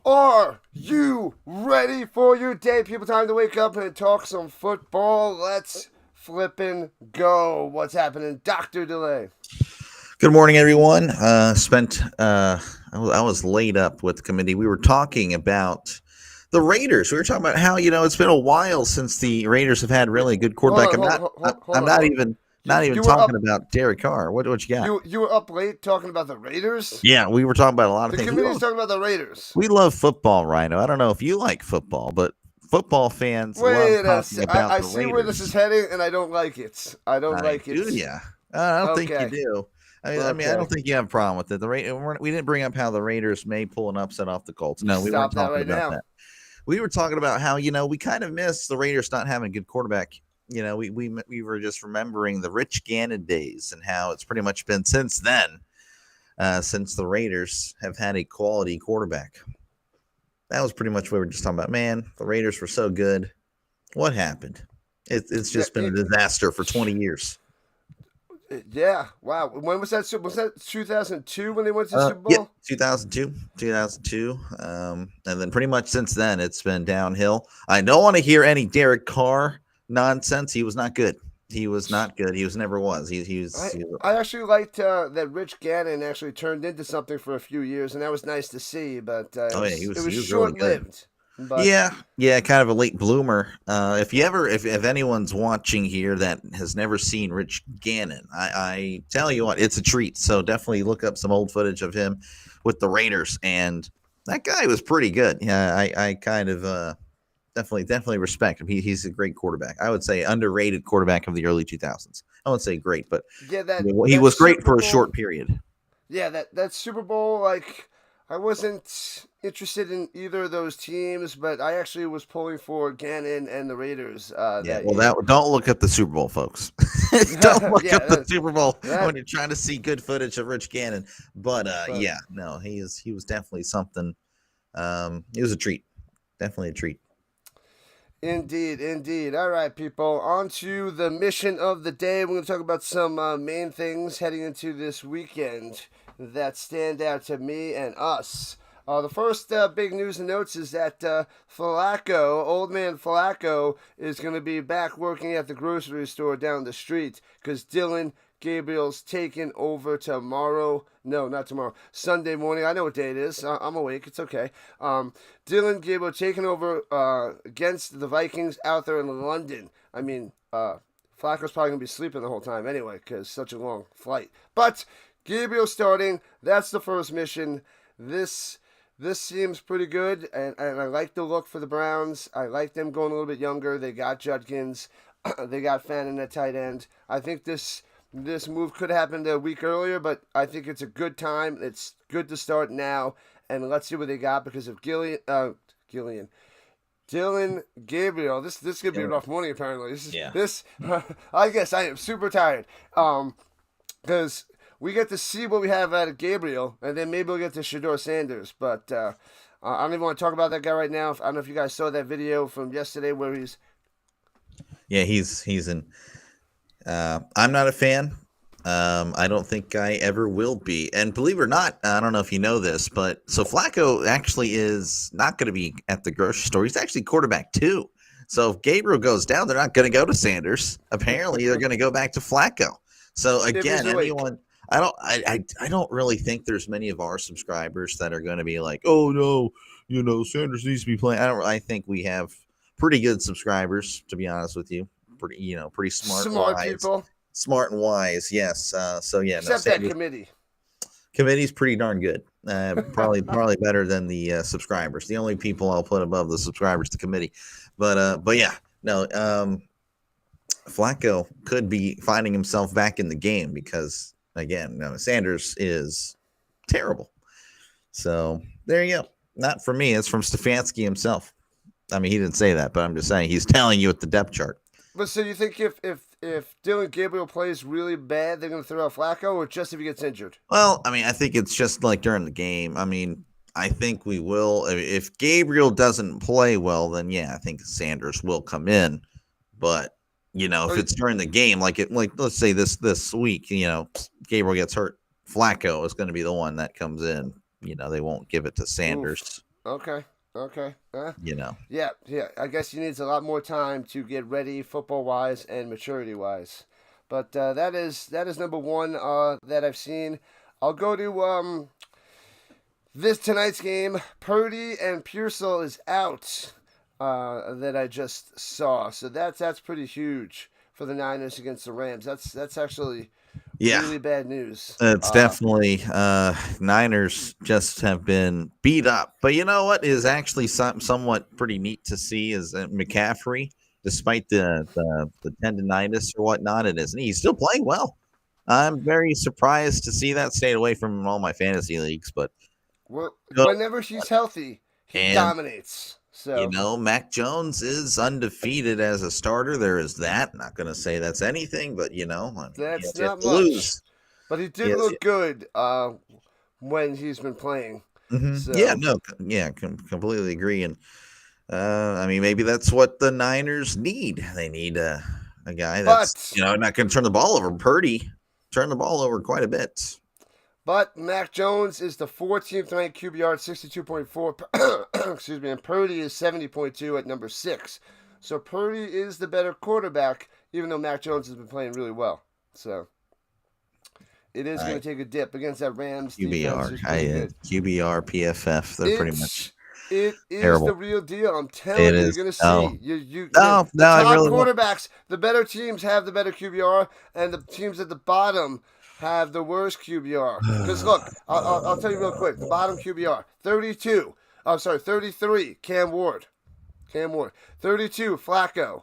Are you ready for your day, people? Time to wake up and talk some football. Let's flippin' go. What's happening, Dr. Delay? Good morning, everyone. I was laid up with the committee. We were talking about the Raiders. We were talking about how it's been a while since the Raiders have had Wait, really good hold quarterback. on, I'm hold not. on, I'm, hold, hold I'm on, hold not on. even You not even you were talking up about Derek Carr. What you got? you were up late talking about the Raiders. Yeah, we were talking about a lot of The things. committee's talking about the Raiders. We love football, Rhino. I don't know if you like football, but football fans love Wait a talking sec. about I the see where this is Raiders. heading, and I don't like it. I don't I like do, it. yeah. I don't think you Okay, do. I okay. don't think you have a problem with it. We didn't bring up how the Raiders may pull an upset off the Colts. You No, we weren't stop that talking right about now. that. We were talking about how we kind of miss the Raiders not having a good quarterback. We were just remembering the Rich Gannon days and how it's pretty much been since then, since the Raiders have had a quality quarterback. That was pretty much what we were just talking about. Man, the Raiders were so good. What happened? It's Yeah, just been a disaster for 20 years. yeah. Wow. When was that? Was that 2002 when they went to the Super Yeah, Bowl? 2002. And then pretty much since then, it's been downhill. I don't want to hear any Derek Carr nonsense. He was not good. He was not good. He was never was. I He was I actually liked that Rich Gannon actually turned into something for a few years, and that was nice to see. But oh yeah, it was he was really short good. lived. But Yeah, kind of a late bloomer. If anyone's watching here that has never seen Rich Gannon, I tell you what, it's a treat. So definitely look up some old footage of him with the Raiders, and that guy was pretty good. Yeah, I kind of definitely respect him. He's a great quarterback. I would say underrated quarterback of the early 2000s. I wouldn't say great, but yeah, that he that was great Super for a Bowl. short period. Yeah, that Super Bowl. Like I wasn't interested in either of those teams, but I actually was pulling for Gannon and the Raiders Yeah, that well, year. don't look up the Super Bowl, folks. Don't look Yeah, up the Super Bowl that. when you're trying to see good footage of Rich Gannon. But But yeah, no, he was definitely something. It was a treat, definitely a treat. indeed, indeed. All right, people. On to the mission of the day. We're going to talk about some main things heading into this weekend that stand out to me and us. The first big news and notes is that Flacco, old man Flacco, is going to be back working at the grocery store down the street because Dylan Gabriel's taking over tomorrow. No, not tomorrow. Sunday morning. I know what day it is. I'm awake. It's okay. Dylan Gabriel taking over against the Vikings out there in London. I mean, Flacco's probably going to be sleeping the whole time anyway because such a long flight. But Gabriel starting. That's the first mission. This seems pretty good, and I like the look for the Browns. I like them going a little bit younger. They got Judkins. They got Fannin at tight end. I think this move could have happened a week earlier, but I think it's a good time. It's good to start now, and let's see what they got because of Gillian, Dylan Gabriel. This could be a rough morning. Apparently, Yeah. this. I guess I am super tired. Because we get to see what we have out of Gabriel, and then maybe we'll get to Shador Sanders. But I don't even want to talk about that guy right now. I don't know if you guys saw that video from yesterday where he's. Yeah, he's in. I'm not a fan. I don't think I ever will be. And believe it or not, I don't know if you know this, but so Flacco actually is not going to be at the grocery store. He's actually quarterback too. So if Gabriel goes down, they're not going to go to Sanders. Apparently, they're going to go back to Flacco. So If he's again, awake. anyone, I don't really think there's many of our subscribers that are going to be like, oh no, Sanders needs to be playing. I think we have pretty good subscribers, to be honest with you. Pretty Smart people. smart and wise. Yes. So yeah, no, Except that Sanders committee. committee's pretty darn good. Probably better than the subscribers. The only people I'll put above the subscribers, the committee. But yeah, no. Flacco could be finding himself back in the game because again, no, Sanders is terrible. So there you go. Not from me. It's from Stefanski himself. I mean, he didn't say that, but I'm just saying he's telling you at the depth chart. But so you think if Dylan Gabriel plays really bad, they're going to throw out Flacco, or just if he gets injured? Well, I mean, I think it's just like during the game. I mean, I think we will. If Gabriel doesn't play well, then yeah, I think Sanders will come in. But if Or it's during the game, like let's say this week, Gabriel gets hurt, Flacco is going to be the one that comes in. They won't give it to oof. Sanders. Okay. Okay. You know. Yeah. Yeah. I guess he needs a lot more time to get ready, football wise and maturity wise. But that is number one that I've seen. I'll go to this tonight's game. Purdy and Pearsall is out. That I just saw. So that's pretty huge for the Niners against the Rams. That's actually Yeah. really bad news. It's definitely Niners just have been beat up. But you know what is actually somewhat pretty neat to see is that McCaffrey, despite the tendonitis or whatnot, he's still playing well. I'm very surprised to see that. Stayed away from all my fantasy leagues, but Whenever he's healthy, he and dominates. So Mac Jones is undefeated as a starter. There is that. Not going to say that's anything, but that's he has not to much. lose. But he did look good when he's been playing. Mm-hmm. So. Yeah, completely agree. And I mean, maybe that's what the Niners need. They need a guy that's not going to turn the ball over. Purdy turned the ball over quite a bit. But Mac Jones is the 14th ranked QBR at 62.4. Excuse me, and Purdy is 70.2 at number 6. So Purdy is the better quarterback, even though Mac Jones has been playing really well. So it is going to take a dip against that Rams QBR. defense. QBR, PFF. They're pretty much. It is terrible. The real deal. I'm telling you, you're going to see. The top quarterbacks, the better teams have the better QBR, and the teams at the bottom have the worst QBR. Because look, I'll tell you real quick. The bottom QBR, 33, Cam Ward. 32, Flacco.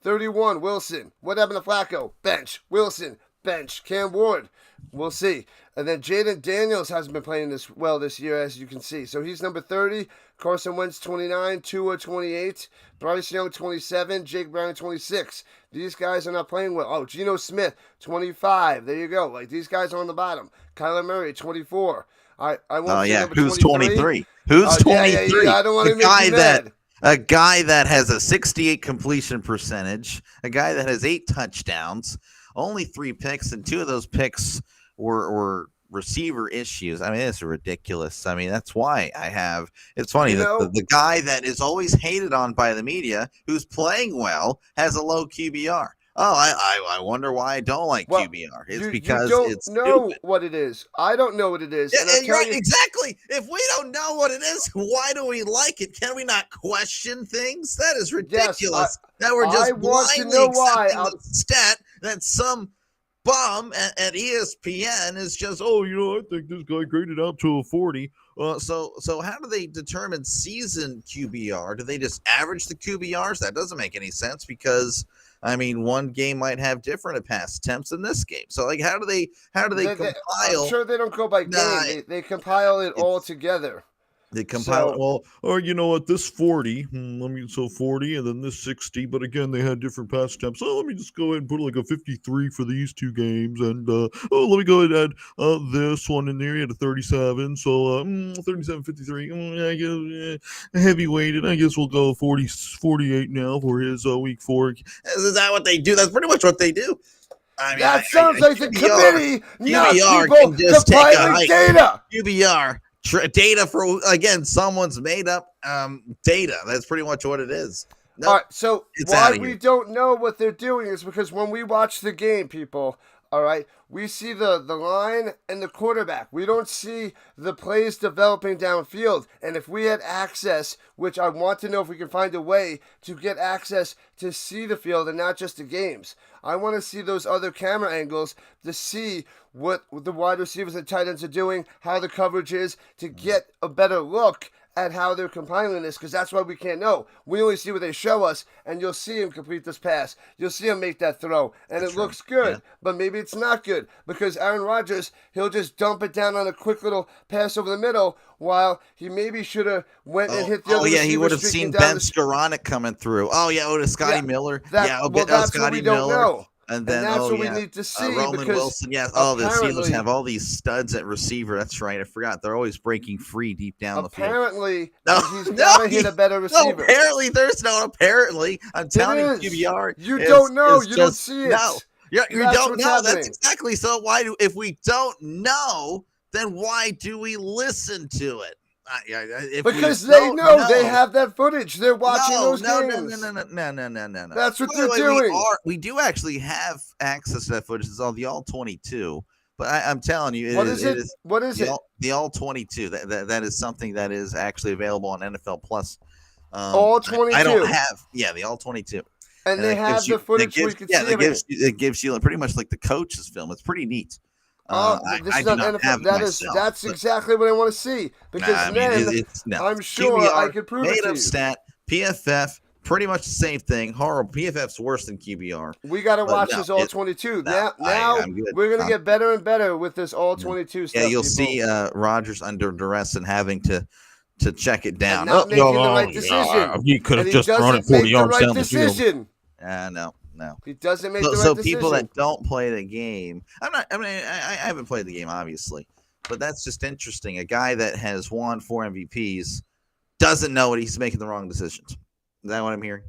31, Wilson. What happened to Flacco? Bench. Wilson, bench. Cam Ward, we'll see. And then Jaden Daniels hasn't been playing this well this year, as you can see. So he's number 30. Carson Wentz, 29. Tua, 28. Bryce Young, 27. Jake Brown, 26. These guys are not playing well. Oh, Geno Smith, 25. There you go. Like, these guys are on the bottom. Kyler Murray, 24. I won't say number Who's 23. Who's 23? I don't want to make you mad. A guy that has a 68 completion percentage, a guy that has 8 touchdowns, only 3 picks, and 2 of those picks were receiver issues. I mean, it's ridiculous. I mean, that's why I have. It's funny that the guy that is always hated on by the media, who's playing well, has a low QBR. Oh, I wonder why I don't like QBR. It's because you it's don't know stupid. what it is. I don't know what it is. Yeah, right, exactly. If we don't know what it is, why do we like it? Can we not question things? That is ridiculous. That we're just blindly accepting the stat that some bum at ESPN is just, I think this guy graded out to a 40. So how do they determine season QBR? Do they just average the QBRs? That doesn't make any sense because I mean, one game might have different pass attempts than this game. So, like, how do they compile? I'm sure they don't go by game. They compile it all together. They compile this 40. So 40 and then this 60. But again, they had different pass attempts. So let me just go ahead and put like a 53 for these 2 games. And let me go ahead and add this one in there. He had a 37. So 37, 53. I guess heavy weighted. I guess we'll go 48 now for his week 4. Is that what they do? That's pretty much what they do. I mean, that sounds like the committee, not QBR people compiling data. QBR. Data for, again, someone's made up data. That's pretty much what it is. All right, so why we don't know what they're doing is because when we watch the game, people, all right, we see the line and the quarterback. We don't see the plays developing downfield. And if we had access, which I want to know if we can find a way to get access to see the field and not just the games. I want to see those other camera angles to see what the wide receivers and tight ends are doing, how the coverage is, to get a better look at how they're compiling this, because that's why we can't know. We only see what they show us, and you'll see him complete this pass. You'll see him make that throw, and it looks good, but maybe it's not good, because Aaron Rodgers, he'll just dump it down on a quick little pass over the middle, while he maybe should have went and hit the other receiver. He would have seen Ben Skoranek coming through. Scotty Miller. That's what we don't know. And then that's what we need to see. Roman Wilson, yes. The Steelers have all these studs at receiver. That's right. I forgot. They're always breaking free deep down the field. Apparently, he's got to hit a better receiver. No, apparently, there's no apparently. I'm telling you, QBR. You don't know. You don't see it. No. You don't know. Happening. That's exactly. So if we don't know, then why do we listen to it? Because they know they have that footage. They're watching those no, games. no. That's what By they're the way, doing. we do actually have access to that footage. It's all the all 22. But I'm telling you, What is it? What is it? The all 22. That is something that is actually available on NFL Plus. All 22. I don't have. Yeah, the all 22. And they have the footage where you can see everything. It gives you pretty much like the coach's film. It's pretty neat. This is not not NFL. That's exactly what I want to see. Because I'm sure QBR, I could prove it to you. Made up stat, PFF, pretty much the same thing. Horrible. PFF's worse than QBR. We got to watch this all 22. Now we're going to get better and better with this all 22 stuff. Yeah, you'll see Rodgers under duress and having to check it down. And not making the right decision. He could have just thrown it 40 yards down the field. No. He doesn't make the right decision. So decision. people that don't play the game, I haven't played the game, obviously, but that's just interesting. A guy that has won 4 MVPs doesn't know what he's making the wrong decisions. Is that what I'm hearing?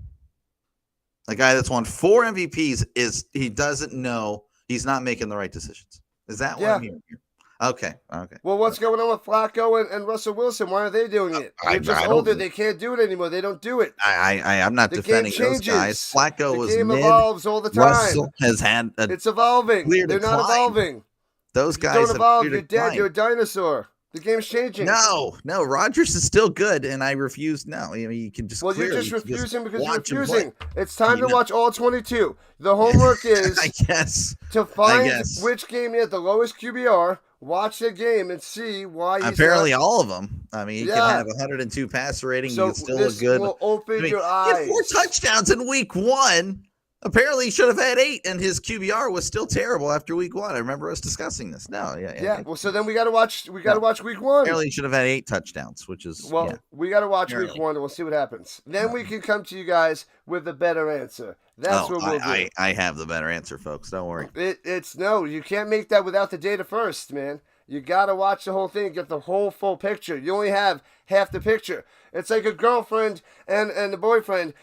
A guy that's won 4 MVPs he doesn't know he's not making the right decisions. Is that what I'm hearing here? Okay. Well, what's going on with Flacco and Russell Wilson? Why are they doing it? They're just older. They can't do it anymore. They don't do it. I'm not defending those guys. Flacco was mid. The game evolves all the time. Russell has had it's evolving. They're not evolving. Those guys don't evolve. You're dead. You're a dinosaur. The game's changing. No. Rodgers is still good, and I refuse. No, I mean, you can just. Well, you're just refusing because you're refusing. It's time to watch all 22. The homework is, I guess, to find which game he had the lowest QBR. Watch the game and see why he's apparently all of them. I mean, you can have 102 passer rating. So you can still look good. Will open your eyes. He had 4 touchdowns in week 1. Apparently, he should have had 8, and his QBR was still terrible after week 1. I remember us discussing this. Well, so then we got to watch. We got to watch week 1. Apparently, he should have had 8 touchdowns, which is we got to watch week 1, and we'll see what happens. Then we can come to you guys with a better answer. That's what we'll do. I have the better answer, folks. Don't worry. It's no. You can't make that without the data first, man. You got to watch the whole thing and get the whole full picture. You only have half the picture. It's like a girlfriend and the boyfriend.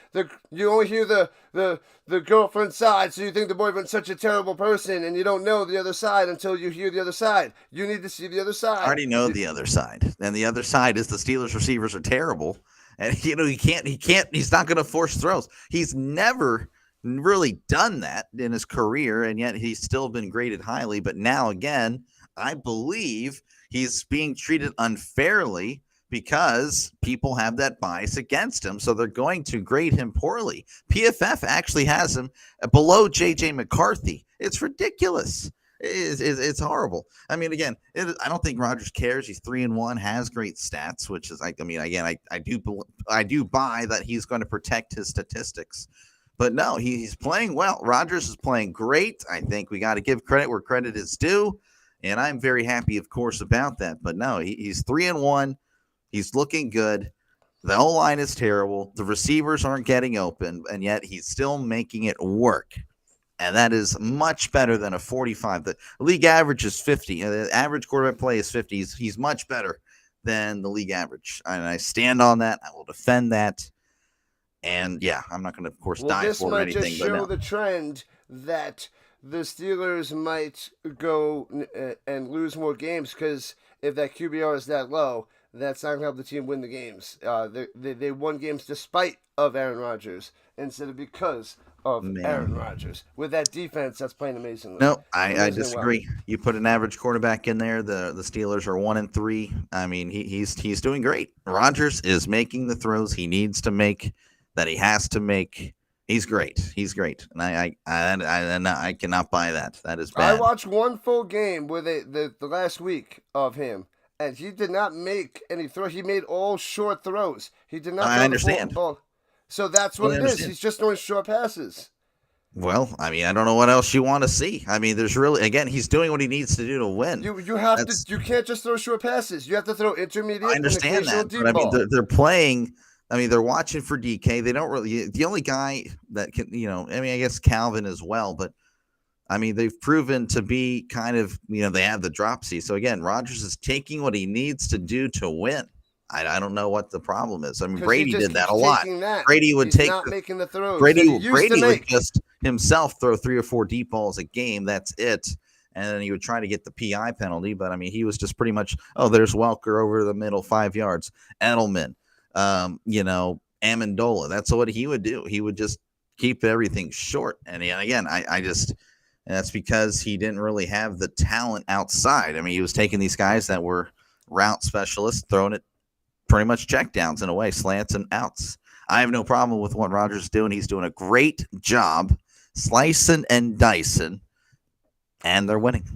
You only hear the girlfriend's side, so you think the boyfriend's such a terrible person, and you don't know the other side until you hear the other side. You need to see the other side. I already know the other side. And the other side is the Steelers receivers are terrible. And, he's not going to force throws. He's never really done that in his career, and yet he's still been graded highly. But now, again, I believe he's being treated unfairly because people have that bias against him. So they're going to grade him poorly. PFF actually has him below J.J. McCarthy. It's ridiculous. It's horrible. I mean, again, I don't think Rodgers cares. He's 3-1, has great stats, which is, I do buy that he's going to protect his statistics. But no, he's playing well. Rodgers is playing great. I think we got to give credit where credit is due. And I'm very happy, of course, about that. But no, he's 3-1. He's looking good. The O-line is terrible. The receivers aren't getting open, and yet he's still making it work. And that is much better than a 45. The league average is 50. The average quarterback play is 50. He's much better than the league average. And I stand on that. I will defend that. And, I'm not going to, of course, die for anything. This might just show the trend that the Steelers might go and lose more games because if that QBR is that low, that's not going to help the team win the games. They won games despite of Aaron Rodgers instead of because of Aaron Rodgers. With that defense, that's playing amazingly. No, I disagree. Well. You put an average quarterback in there. The Steelers are 1-3. I mean, he's doing great. Rodgers is making the throws he needs to make, that he has to make. He's great. And I cannot buy that. That is bad. I watched one full game with the last week of him, and he did not make any throws. He made all short throws. He did not. I understand. Ball. So that's what it is. He's just throwing short passes. Well, I mean, I don't know what else you want to see. I mean, there's really, again, he's doing what he needs to do to win. You have to. You can't just throw short passes. You have to throw intermediate. I understand that, deep but ball. I mean, they're playing. I mean, they're watching for DK. They don't really. The only guy that can, I mean, I guess Calvin as well, but I mean, they've proven to be kind of, they have the dropsy. So again, Rodgers is taking what he needs to do to win. I don't know what the problem is. I mean, Brady did that a lot. Brady would making the throws. Brady would just himself throw 3 or 4 deep balls a game. That's it. and then he would try to get the PI penalty. But I mean, he was just pretty much, oh, there's Welker over the middle, 5 yards, Edelman, Amendola. That's what he would do. He would just keep everything short. And again, I just, and that's because he didn't really have the talent outside. I mean, he was taking these guys that were route specialists, throwing it pretty much checkdowns in a way, slants and outs. I have no problem with what Rodgers is doing. He's doing a great job slicing and dicing, and they're winning.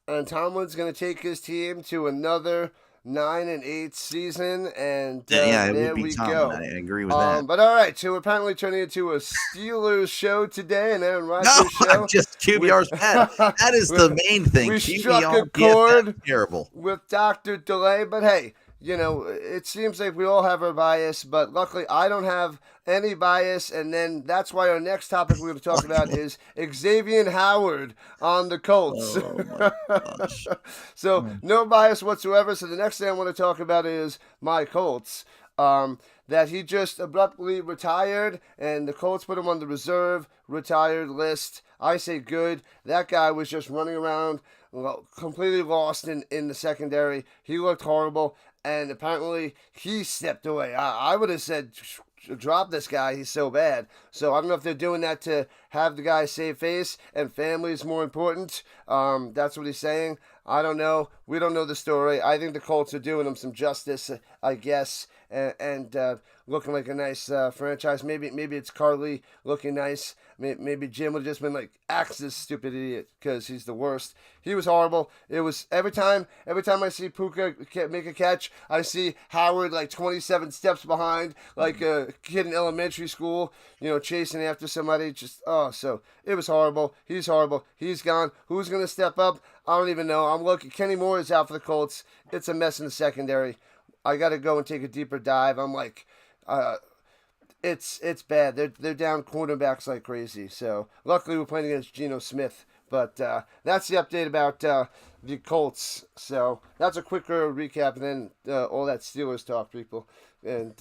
And Tomlin's going to take his team to another 9-8 season, and there we go. I agree with that. But all right, so we're apparently turning into a Steelers show today, and Aaron Rodgers show. Just QBR's bad. That is the main thing. We QBR, struck a chord terrible with Dr. Delay, but hey, it seems like we all have our bias, but luckily I don't have any bias, and then that's why our next topic we're going to talk about is Xavier Howard on the Colts. Oh my gosh. So no bias whatsoever. So the next thing I want to talk about is my Colts. That he just abruptly retired, and the Colts put him on the reserve retired list. I say good. That guy was just running around completely lost in the secondary. He looked horrible, and apparently he stepped away. I would have said, drop this guy. He's so bad. So I don't know if they're doing that to have the guy save face, and family is more important. That's what he's saying. I don't know. We don't know the story. I think the Colts are doing him some justice, I guess, and looking like a nice franchise. Maybe it's Carly looking nice. Maybe Jim would have just been like, axe this stupid idiot, because he's the worst. He was horrible. It was every time I see Puka make a catch, I see Howard like 27 steps behind, like a kid in elementary school, chasing after somebody. So it was horrible. He's horrible. He's gone. Who's going to step up? I don't even know. I'm looking. Kenny Moore is out for the Colts. It's a mess in the secondary. I got to go and take a deeper dive. I'm like, it's bad. They're down cornerbacks like crazy. So luckily we're playing against Geno Smith. But that's the update about the Colts. So that's a quicker recap, and then all that Steelers talk, people. And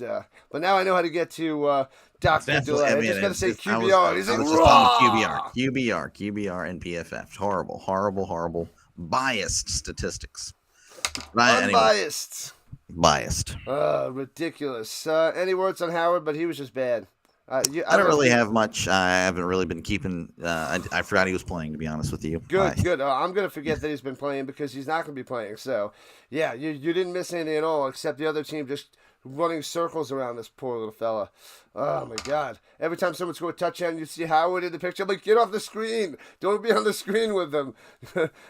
but now I know how to get to Dr. Delay. I just got to say QBR. He's like, QBR, and PFF. Horrible, biased statistics. Unbiased. Biased. Ridiculous. Any words on Howard? But he was just bad. I don't really have much. I haven't really been keeping. I forgot he was playing, to be honest with you. Good. I'm going to forget that he's been playing because he's not going to be playing. So, yeah, you didn't miss anything at all except the other team just running circles around this poor little fella. Oh, my God. Every time someone scores a touchdown, you see Howard in the picture. I'm like, get off the screen. Don't be on the screen with them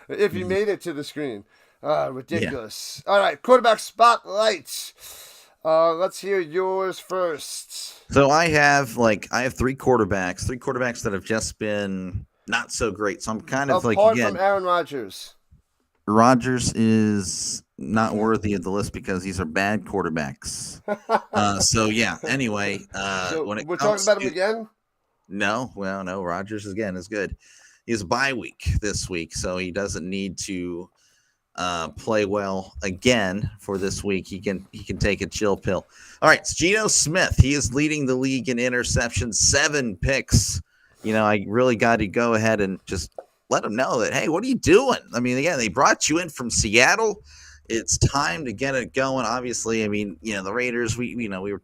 if he made it to the screen. Ridiculous. Yeah. All right, quarterback spotlight. Let's hear yours first. So I have three quarterbacks that have just been not so great. So I'm kind of apart from Aaron Rodgers. Rodgers is not worthy of the list because these are bad quarterbacks. So yeah. Anyway, when we're talking about him again. No, Rodgers again is good. He has a bye week this week, so he doesn't need to play well again for this week. He can take a chill pill. All right, it's Geno Smith. He is leading the league in interceptions, 7 picks. I really got to go ahead and just let him know that, hey, what are you doing? I mean, again, they brought you in from Seattle. It's time to get it going. Obviously, I mean, the Raiders, we were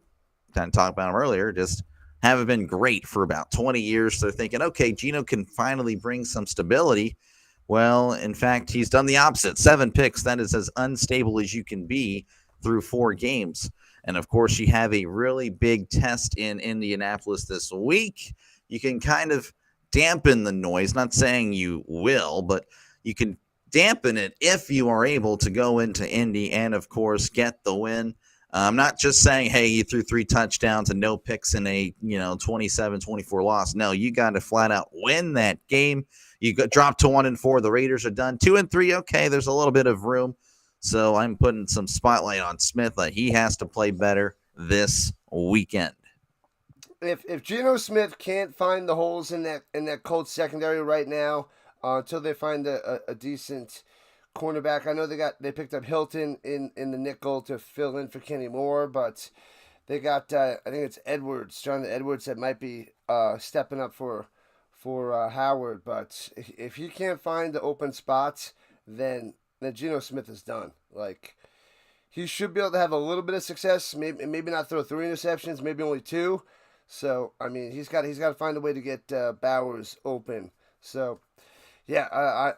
kind of talking about them earlier, just haven't been great for about 20 years. So they're thinking, okay, Geno can finally bring some stability. Well, in fact, he's done the opposite. 7 picks. That is as unstable as you can be through 4 games. And, of course, you have a really big test in Indianapolis this week. You can kind of dampen the noise. Not saying you will, but you can dampen it if you are able to go into Indy and, of course, get the win. I'm not just saying, hey, you threw 3 touchdowns and no picks in a 27-24 loss. No, you got to flat out win that game. You drop to 1-4. The Raiders are done 2-3. Okay, there's a little bit of room. So I'm putting some spotlight on Smith. He has to play better this weekend. If Geno Smith can't find the holes in that Colts secondary right now, until they find a decent cornerback, I know they picked up Hilton in the nickel to fill in for Kenny Moore, but they got I think it's Jonathan Edwards that might be stepping up for for Howard. But if he can't find the open spots, then Geno Smith is done. Like, he should be able to have a little bit of success. Maybe not throw 3 interceptions, maybe only 2. So I mean, he's got to find a way to get Bowers open. So yeah,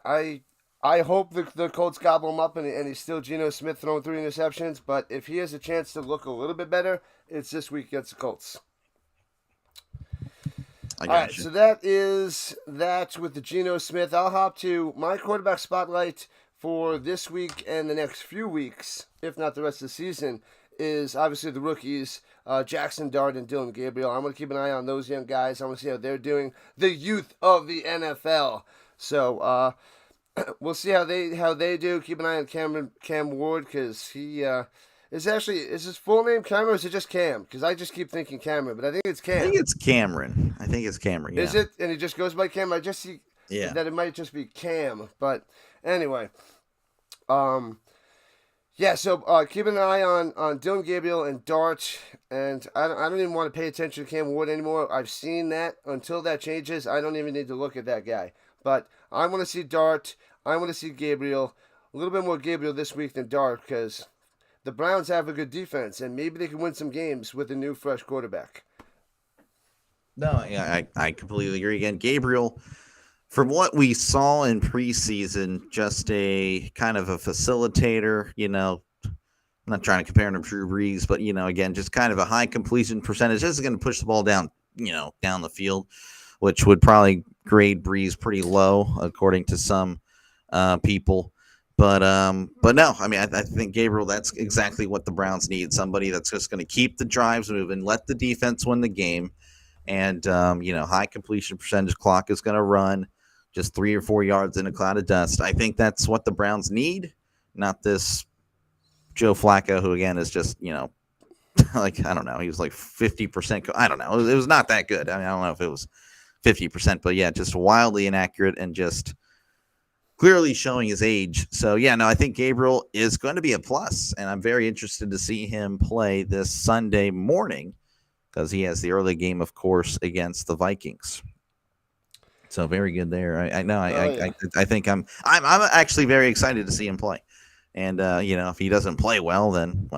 I hope the Colts gobble him up and he's still Geno Smith throwing 3 interceptions. But if he has a chance to look a little bit better, it's this week against the Colts. All right, so that is that with the Geno Smith. I'll hop to my quarterback spotlight for this week and the next few weeks, if not the rest of the season, is obviously the rookies, Jackson Dart and Dylan Gabriel. I'm going to keep an eye on those young guys. I want to see how they're doing. The youth of the NFL. So we'll see how they do. Keep an eye on Cam Ward, because he is his full name Cameron, or is it just Cam? Because I just keep thinking Cameron, but I think it's Cam. I think it's Cameron. Yeah. Is it? And he just goes by Cam? I just see that it might just be Cam. But anyway, yeah, so keep an eye on Dylan Gabriel and Dart, and I don't even want to pay attention to Cam Ward anymore. I've seen that. Until that changes, I don't even need to look at that guy. But I want to see Dart. I want to see Gabriel. A little bit more Gabriel this week than Dart, because the Browns have a good defense, and maybe they can win some games with a new, fresh quarterback. No, yeah, I completely agree. Again, Gabriel, from what we saw in preseason, just a kind of a facilitator, I'm not trying to compare him to Drew Brees, but, again, just kind of a high completion percentage. This is going to push the ball down the field, which would probably grade Brees pretty low, according to some people. But no, I mean, I think Gabriel, that's exactly what the Browns need. Somebody that's just going to keep the drives moving, let the defense win the game. And, high completion percentage clock is going to run just 3 or 4 yards in a cloud of dust. I think that's what the Browns need, not this Joe Flacco, who, again, is just, like, I don't know. He was like 50%. I don't know. It was not that good. I mean, I don't know if it was 50%, but yeah, just wildly inaccurate and just clearly showing his age. So, yeah, no, I think Gabriel is going to be a plus, and I'm very interested to see him play this Sunday morning, because he has the early game, of course, against the Vikings. So very good there. I know. I think I'm actually very excited to see him play. And if he doesn't play well, then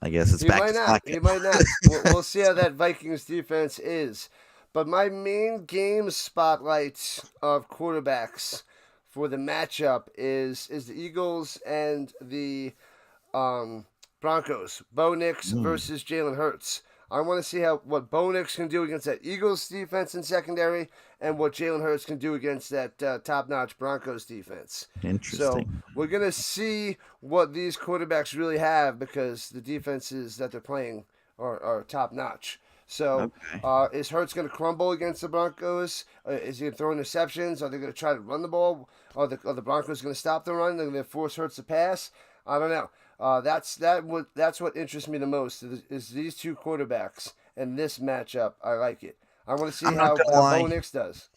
I guess it's back to slack. He might not. We'll see how that Vikings defense is. But my main game spotlight of quarterbacks for the matchup is the Eagles and the Broncos. Bo Nix versus Jalen Hurts. I want to see what Bo Nix can do against that Eagles defense in secondary, and what Jalen Hurts can do against that top-notch Broncos defense. Interesting. So we're going to see what these quarterbacks really have, because the defenses that they're playing are top-notch. So is Hurts going to crumble against the Broncos? Is he going to throw interceptions? Are they going to try to run the ball? Are the Broncos going to stop the run? They're going to force Hurts to pass? I don't know. That's what interests me the most is these two quarterbacks and this matchup. I like it. I want to see how Bo Nix does.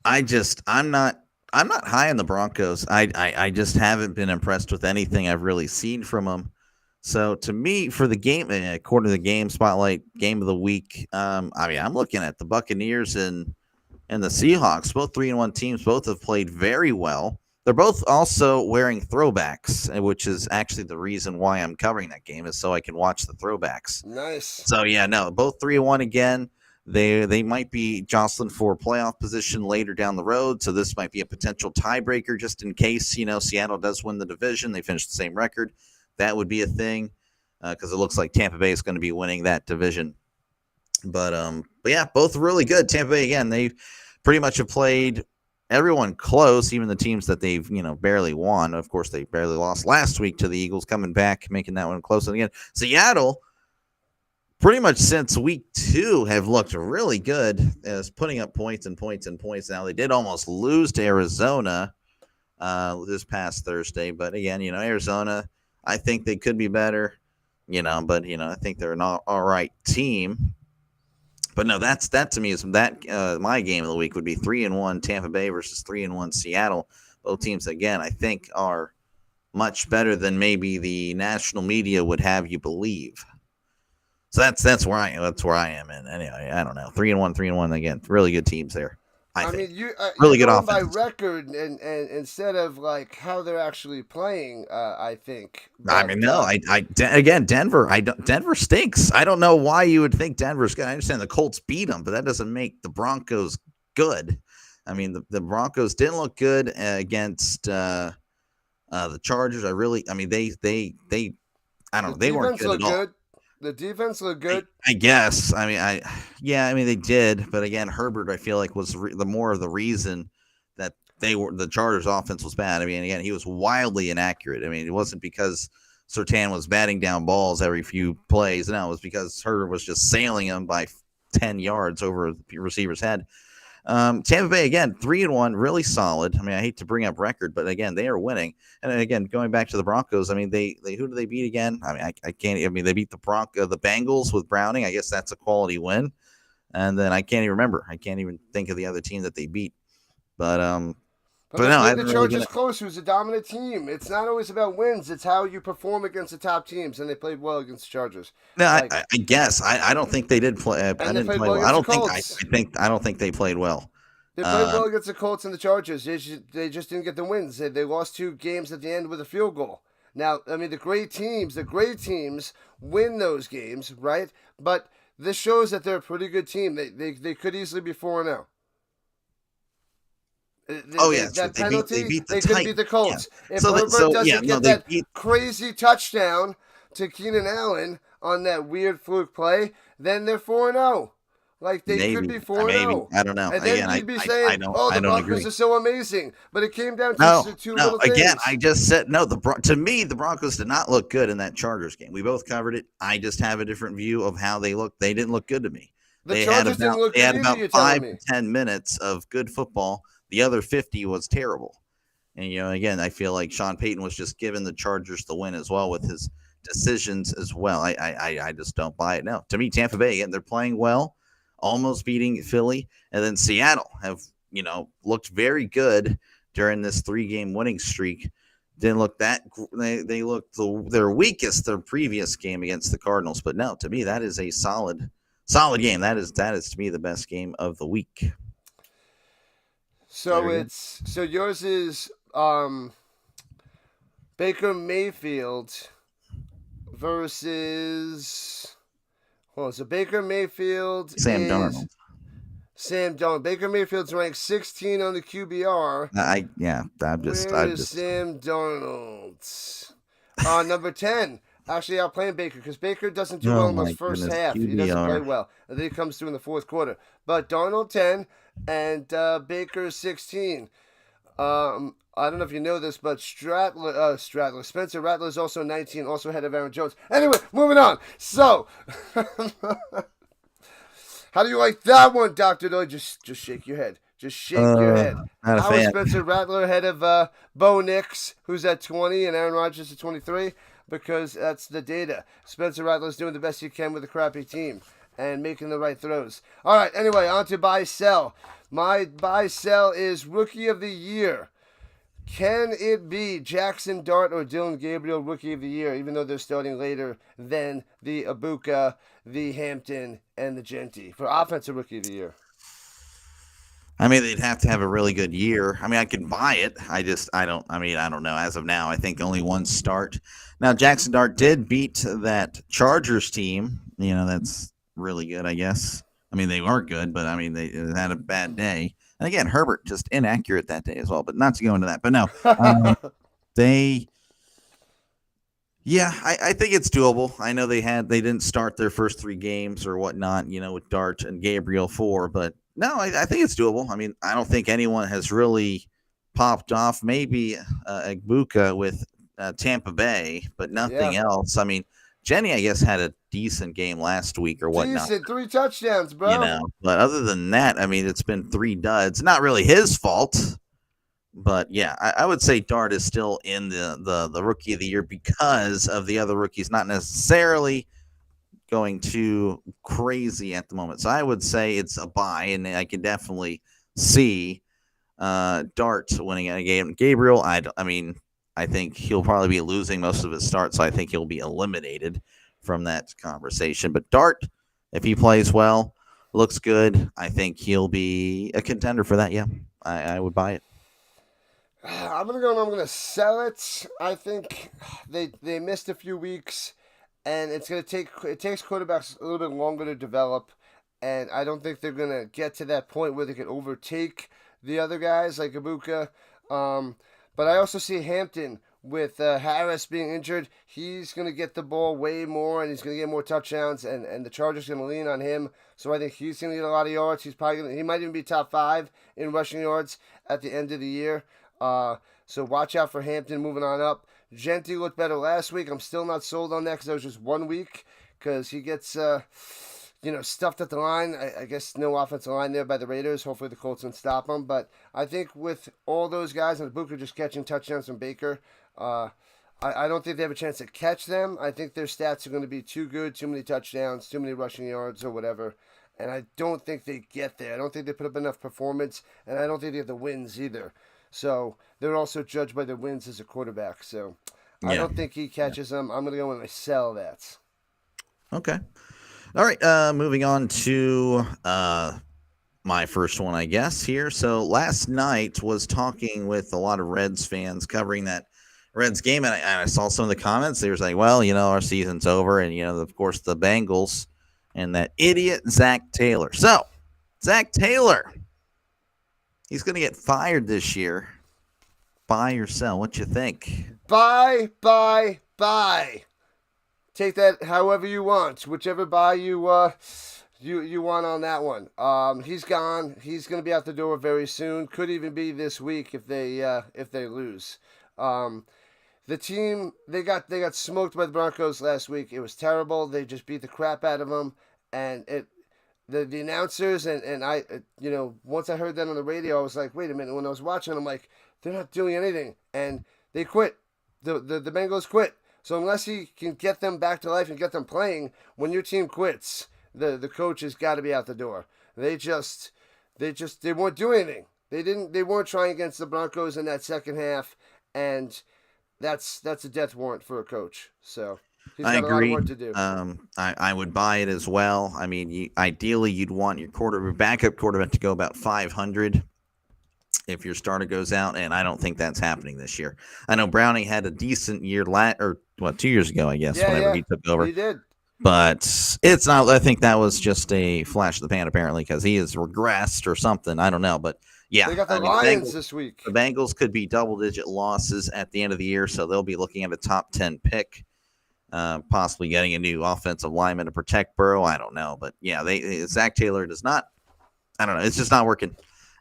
I'm not high on the Broncos. I just haven't been impressed with anything I've really seen from them. So to me, for the game, according to the game spotlight, game of the week, I'm looking at the Buccaneers and the Seahawks. Both 3-1 teams. Both have played very well. They're both also wearing throwbacks, which is actually the reason why I'm covering that game, is so I can watch the throwbacks. Nice. So, yeah, no, both 3-1 again. They might be jostling for playoff position later down the road, so this might be a potential tiebreaker just in case, Seattle does win the division. They finish the same record. That would be a thing, because it looks like Tampa Bay is going to be winning that division. But yeah, both really good. Tampa Bay, again, they pretty much have played everyone close, even the teams that they've, barely won. Of course, they barely lost last week to the Eagles, coming back, making that one close. And again, Seattle, pretty much since week 2, have looked really good as putting up points and points and points. Now, they did almost lose to Arizona this past Thursday. But again, Arizona, I think they could be better, but, I think they're an all right team. But no, that to me is my game of the week would be 3-1 Tampa Bay versus 3-1 Seattle. Both teams, again, I think are much better than maybe the national media would have you believe. So that's where I am in. Anyway, I don't know. 3-1 again. Really good teams there. I think. mean, you're Really good going by offense. record and instead of like how they're actually playing. I think. I mean, no. Again, Denver. Denver stinks. I don't know why you would think Denver's good. I understand the Colts beat them, but that doesn't make the Broncos good. I mean, the Broncos didn't look good against the Chargers. I don't know. They weren't good at all. The defense looked good. I guess. I mean, they did. But again, Herbert, I feel like was the more of the reason that the Chargers' offense was bad. I mean, again, he was wildly inaccurate. I mean, it wasn't because Surtain was batting down balls every few plays. No, it was because Herbert was just sailing him by 10 yards over the receiver's head. Tampa Bay, again, 3-1, really solid. I mean, I hate to bring up record, but again, they are winning. And again, going back to the Broncos, I mean, they who do they beat again? I mean, I can't. I mean, they beat the Bengals with Browning. I guess that's a quality win. And then I can't even remember. I can't even think of the other team that they beat. But no, the Chargers close. Who's a dominant team? It's not always about wins. It's how you perform against the top teams, and they played well against the Chargers. No, I guess I don't think they did play. I didn't play well. I don't think they played well. They played well against the Colts and the Chargers. They just didn't get the wins. They lost 2 games at the end with a field goal. Now, I mean, the great teams win those games, right? But this shows that they're a pretty good team. They could easily be 4-0. That penalty, they could beat the Colts. Yeah. If Herbert doesn't get that crazy touchdown to Keenan Allen on that weird fluke play, then they're 4-0. Like, they could be 4-0. I don't know. And then you'd be saying, the Broncos are so amazing. But it came down to two little things. Again, I just said, to me, the Broncos did not look good in that Chargers game. We both covered it. I just have a different view of how they looked. They didn't look good to me. They had about 5 to 10 minutes of good football. The other 50 was terrible. And, again, I feel like Sean Payton was just giving the Chargers the win as well with his decisions as well. I just don't buy it. No, to me, Tampa Bay, again, they're playing well, almost beating Philly. And then Seattle have, looked very good during this 3-game winning streak. Didn't look that they looked their weakest their previous game against the Cardinals. But no, to me, that is a solid game. That is to me the best game of the week. So yours is Baker Mayfield versus Baker Mayfield Sam Darnold. Sam Darnold. Baker Mayfield's ranked 16 on the QBR. Where's Sam Darnold? Number 10. Actually, I'll play Baker because Baker doesn't do well in the first half. QBR. He doesn't play well. And then he comes through in the fourth quarter. But Darnold 10 and Baker 16. I don't know if you know this, but Spencer Rattler is also 19, also ahead of Aaron Jones. Anyway, moving on. So, how do you like that one, Dr. Doyle? Just shake your head. Just shake your head. How is Spencer Rattler ahead of Bo Nix, who's at 20, and Aaron Rodgers at 23? Because that's the data. Spencer Rattler's doing the best he can with a crappy team and making the right throws. All right, anyway, on to buy-sell. My buy-sell is Rookie of the Year. Can it be Jackson Dart or Dylan Gabriel Rookie of the Year, even though they're starting later than the Ibuka, the Hampton, and the Genti for Offensive Rookie of the Year? I mean, they'd have to have a really good year. I mean, I could buy it. I don't know. As of now, I think only one start. Now, Jackson Dart did beat that Chargers team. That's really good, I guess. I mean, they are good, but I mean, they had a bad day. And again, Herbert just inaccurate that day as well, but not to go into that. But no, I think it's doable. I know they didn't start their first 3 games or whatnot, with Dart and Gabriel 4, but no, I think it's doable. I mean, I don't think anyone has really popped off. Maybe Ibuka with Tampa Bay, but nothing else. I mean, Jenny, I guess, had a decent game last week or whatnot. Decent, 3 touchdowns, bro. But other than that, I mean, it's been 3 duds. Not really his fault, but yeah, I would say Dart is still in the Rookie of the Year because of the other rookies, not necessarily going too crazy at the moment. So I would say it's a buy, and I can definitely see Dart winning a game. Gabriel, I think he'll probably be losing most of his starts, so I think he'll be eliminated from that conversation. But Dart, if he plays well, looks good, I think he'll be a contender for that. Yeah, I would buy it. I'm gonna go and I'm gonna sell it. I think they missed a few weeks, and it takes quarterbacks a little bit longer to develop, and I don't think they're gonna get to that point where they can overtake the other guys like Ibuka. Um, but I also see Hampton with Harris being injured. He's gonna get the ball way more, and he's gonna get more touchdowns, and the Chargers gonna lean on him. So I think he's gonna get a lot of yards. He might even be top 5 in rushing yards at the end of the year. So watch out for Hampton moving on up. Genti looked better last week. I'm still not sold on that because that was just 1 week. Because he gets, stuffed at the line. I guess no offensive line there by the Raiders. Hopefully the Colts can stop him. But I think with all those guys and Booker just catching touchdowns from Baker, I don't think they have a chance to catch them. I think their stats are going to be too good, too many touchdowns, too many rushing yards or whatever. And I don't think they get there. I don't think they put up enough performance, and I don't think they have the wins either. So they're also judged by their wins as a quarterback. So I don't think he catches them. I'm going to go and sell that. Okay. All right. Moving on to my first one, I guess, here. So last night was talking with a lot of Reds fans covering that Reds game, and I saw some of the comments. They were saying, well, our season's over, and, of course, the Bengals and that idiot Zach Taylor. So Zach Taylor, he's going to get fired this year. Buy or sell? What you think? Buy. Take that however you want. Whichever buy you want on that one. He's gone. He's going to be out the door very soon. Could even be this week if they lose. The team they got smoked by the Broncos last week. It was terrible. They just beat the crap out of them, and the announcers and I, once I heard that on the radio, I was like, wait a minute. When I was watching, I'm like, they're not doing anything, and they quit. The Bengals quit. So unless he can get them back to life and get them playing, when your team quits, the coach has got to be out the door. They weren't doing anything. They weren't trying against the Broncos in that second half, and that's a death warrant for a coach. So he's got I agree. a lot of work to do. I would buy it as well. I mean, ideally, you'd want your backup quarterback to go about 500 if your starter goes out, and I don't think that's happening this year. I know Browning had a decent year 2 years ago, I guess, whenever he took over. He did. But it's not. I think that was just a flash of the pan, apparently, because he has regressed or something. I don't know, but yeah, they got the Lions this week. The Bengals could be double-digit losses at the end of the year, so they'll be looking at a top 10 pick, possibly getting a new offensive lineman to protect Burrow. I don't know, but yeah, Zach Taylor does not. I don't know. It's just not working.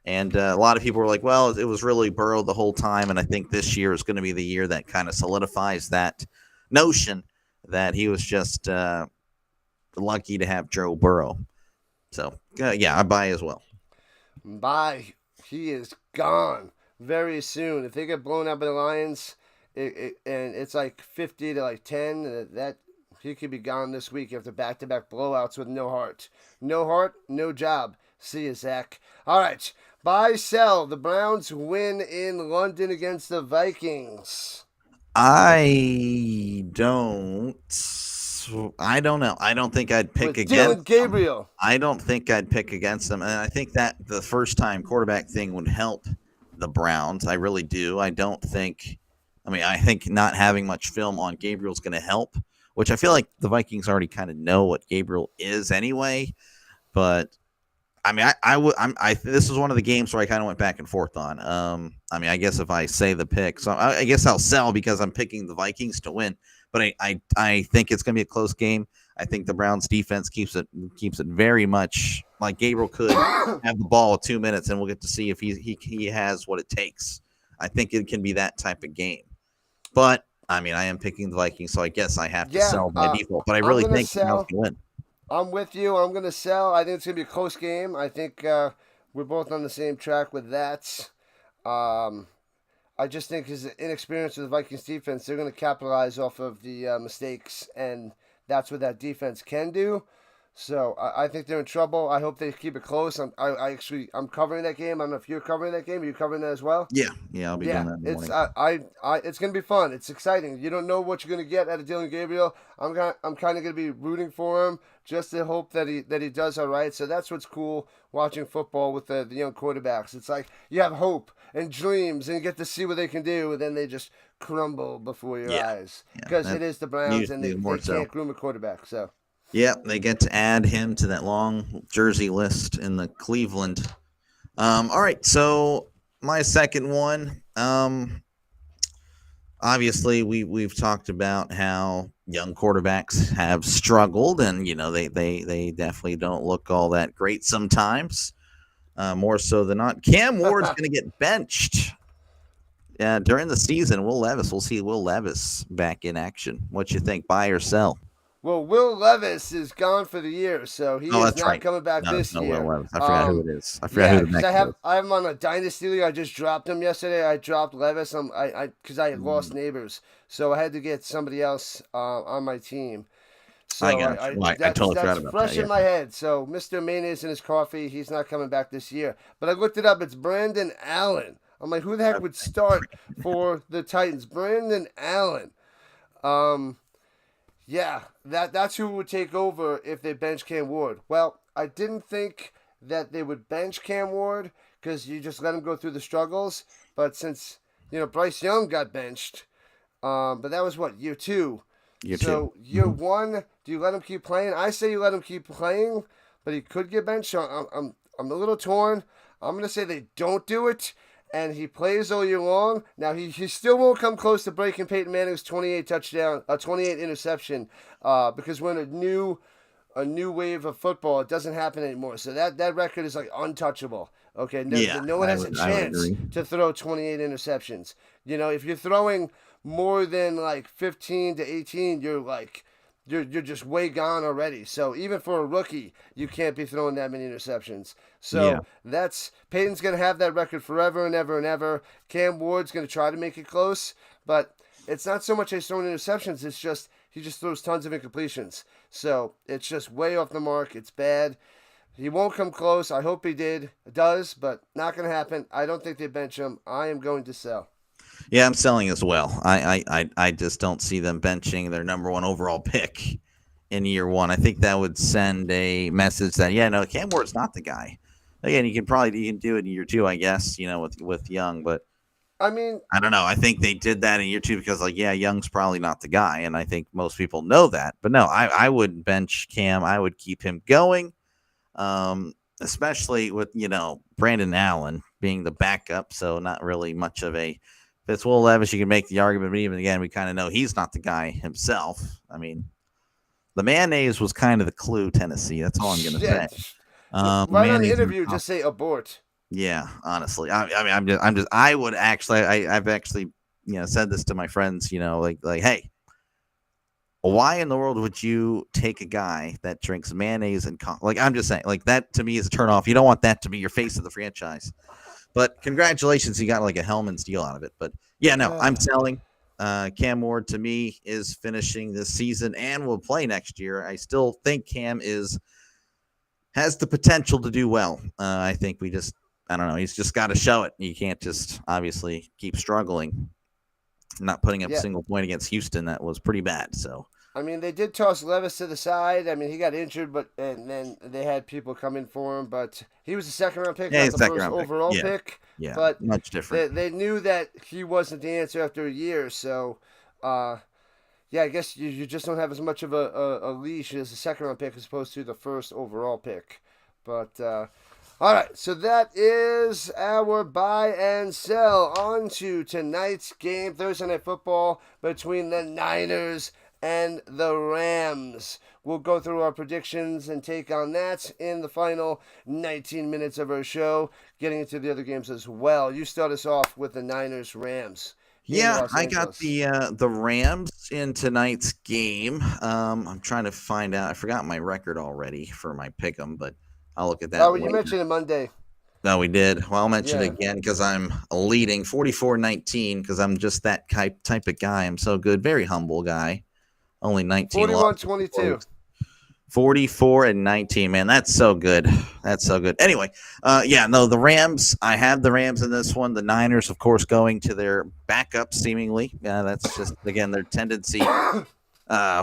And a lot of people were like, well, it was really Burrow the whole time, and I think this year is going to be the year that kind of solidifies that notion that he was just lucky to have Joe Burrow. So, yeah, I buy as well. Buy. He is gone very soon. If they get blown out by the Lions, and it's like 50 to 10, that he could be gone this week after back-to-back blowouts with no heart. No heart, no job. See you, Zach. All right. Buy, sell. The Browns win in London against the Vikings. I don't know. I don't think I'd pick against Gabriel. I don't think I'd pick against them. And I think that the first-time quarterback thing would help the Browns. I really do. I think not having much film on Gabriel is going to help, which I feel like the Vikings already kind of know what Gabriel is anyway. But I mean, this is one of the games where I kind of went back and forth on. I guess if I say the pick, so I guess I'll sell because I'm picking the Vikings to win. But I think it's going to be a close game. I think the Browns defense keeps it very much like Gabriel could have the ball with 2 minutes, and we'll get to see if he has what it takes. I think it can be that type of game. But I mean, I am picking the Vikings, so I guess I have to sell by default. But I really think the Browns can win. I'm with you. I'm going to sell. I think it's going to be a close game. I think we're both on the same track with that. I just think his inexperience with the Vikings defense, they're going to capitalize off of the mistakes, and that's what that defense can do. So I think they're in trouble. I hope they keep it close. I'm covering that game. I don't know if you're covering that game. Are you covering that as well? Yeah, I'll be doing Yeah, that in the it's morning. it's gonna be fun. It's exciting. You don't know what you're gonna get out of Dylan Gabriel. I'm kind of gonna be rooting for him just to hope that he does all right. So that's what's cool watching football with the young quarterbacks. It's like you have hope and dreams and you get to see what they can do, and then they just crumble before your Yeah, eyes yeah, because it that's is the Browns and usually more they so. can't groom a quarterback. So. Yeah, they get to add him to that long jersey list in the Cleveland. All right, so my second one. Obviously we've talked about how young quarterbacks have struggled, and they definitely don't look all that great sometimes. More so than not, Cam Ward's going to get benched during the season. We'll see Will Levis back in action. What you think, buy or sell? Well, Will Levis is gone for the year, so he Oh, is that's not right. coming back No, this no Will year. Levis. I forgot who it is. I forgot Yeah, who the because next is. I have him on a dynasty league. I just dropped him yesterday. I dropped Levis. Because I had lost neighbors, so I had to get somebody else on my team. I So got you. Well, I totally forgot that's about fresh that. Yeah. in my head. So Mr. Mayonnaise in his coffee, he's not coming back this year. But I looked it up. It's Brandon Allen. I'm like, who the heck would start for the Titans? Brandon Allen. Um, yeah, that's who would take over if they bench Cam Ward. Well, I didn't think that they would bench Cam Ward because you just let him go through the struggles. But since Bryce Young got benched, but that was what year 2. You too. So year 1, do you let him keep playing? I say you let him keep playing, but he could get benched. So I'm a little torn. I'm gonna say they don't do it, and he plays all year long. Now he still won't come close to breaking Peyton Manning's 28 interception, because we're in a new wave of football. It doesn't happen anymore. So that record is like untouchable. Okay, Yeah, no one has a I would chance agree. to throw 28 interceptions. If you're throwing more than like 15 to 18, you're just way gone already. So even for a rookie, you can't be throwing that many interceptions. Yeah. So that's Peyton's gonna have that record forever and ever and ever. Cam Ward's gonna try to make it close, but it's not so much he's throwing interceptions. It's just he just throws tons of incompletions. So it's just way off the mark. It's bad. He won't come close. I hope he does, but not gonna happen. I don't think they bench him. I am going to sell. Yeah, I'm selling as well. I just don't see them benching their number 1 overall pick in year 1. I think that would send a message that Cam Ward's not the guy. Again, you can do it in year 2, I guess, with Young, but I mean, I don't know. I think they did that in year 2 because Young's probably not the guy, and I think most people know that. But no, I wouldn't bench Cam. I would keep him going, especially with Brandon Allen being the backup, so not really much of a. If it's Will Levis, you can make the argument, but even again, we kind of know he's not the guy himself. I mean, the mayonnaise was kind of the clue, Tennessee. That's all I'm going to say. Right on the interview, just say abort. Yeah, honestly, I mean, I would actually, I've actually, said this to my friends, like, hey, why in the world would you take a guy that drinks mayonnaise and I'm just saying, like, that to me is a turnoff. You don't want that to be your face of the franchise. But congratulations, he got like a Hellman's deal out of it. But yeah, no, I'm selling. Cam Ward to me is finishing this season and will play next year. I still think Cam has the potential to do well. I think I don't know. He's just got to show it. You can't just obviously keep struggling, not putting up a single point against Houston. That was pretty bad. So. I mean, they did toss Levis to the side. I mean, he got injured, and then they had people come in for him. But he was a second-round pick, not the first overall pick. Yeah, but much different. They knew that he wasn't the answer after a year. So, I guess you just don't have as much of a leash as a second-round pick as opposed to the first overall pick. But all right, so that is our buy and sell. On to tonight's game, Thursday Night Football between the Niners and the Rams. We'll go through our predictions and take on that in the final 19 minutes of our show, getting into the other games as well. You start us off with the Niners-Rams. Yeah, I got the Rams in tonight's game. I'm trying to find out. I forgot my record already for my pick'em, but I'll look at that. Oh, you mentioned it Monday. No, we did. Well, I'll mention it again because I'm leading 44-19 because I'm just that type of guy. I'm so good. Very humble guy. Only 19 41-22. 44-19, man. That's so good. That's so good. Anyway, the Rams. I have the Rams in this one. The Niners, of course, going to their backup, seemingly. That's just, again, their tendency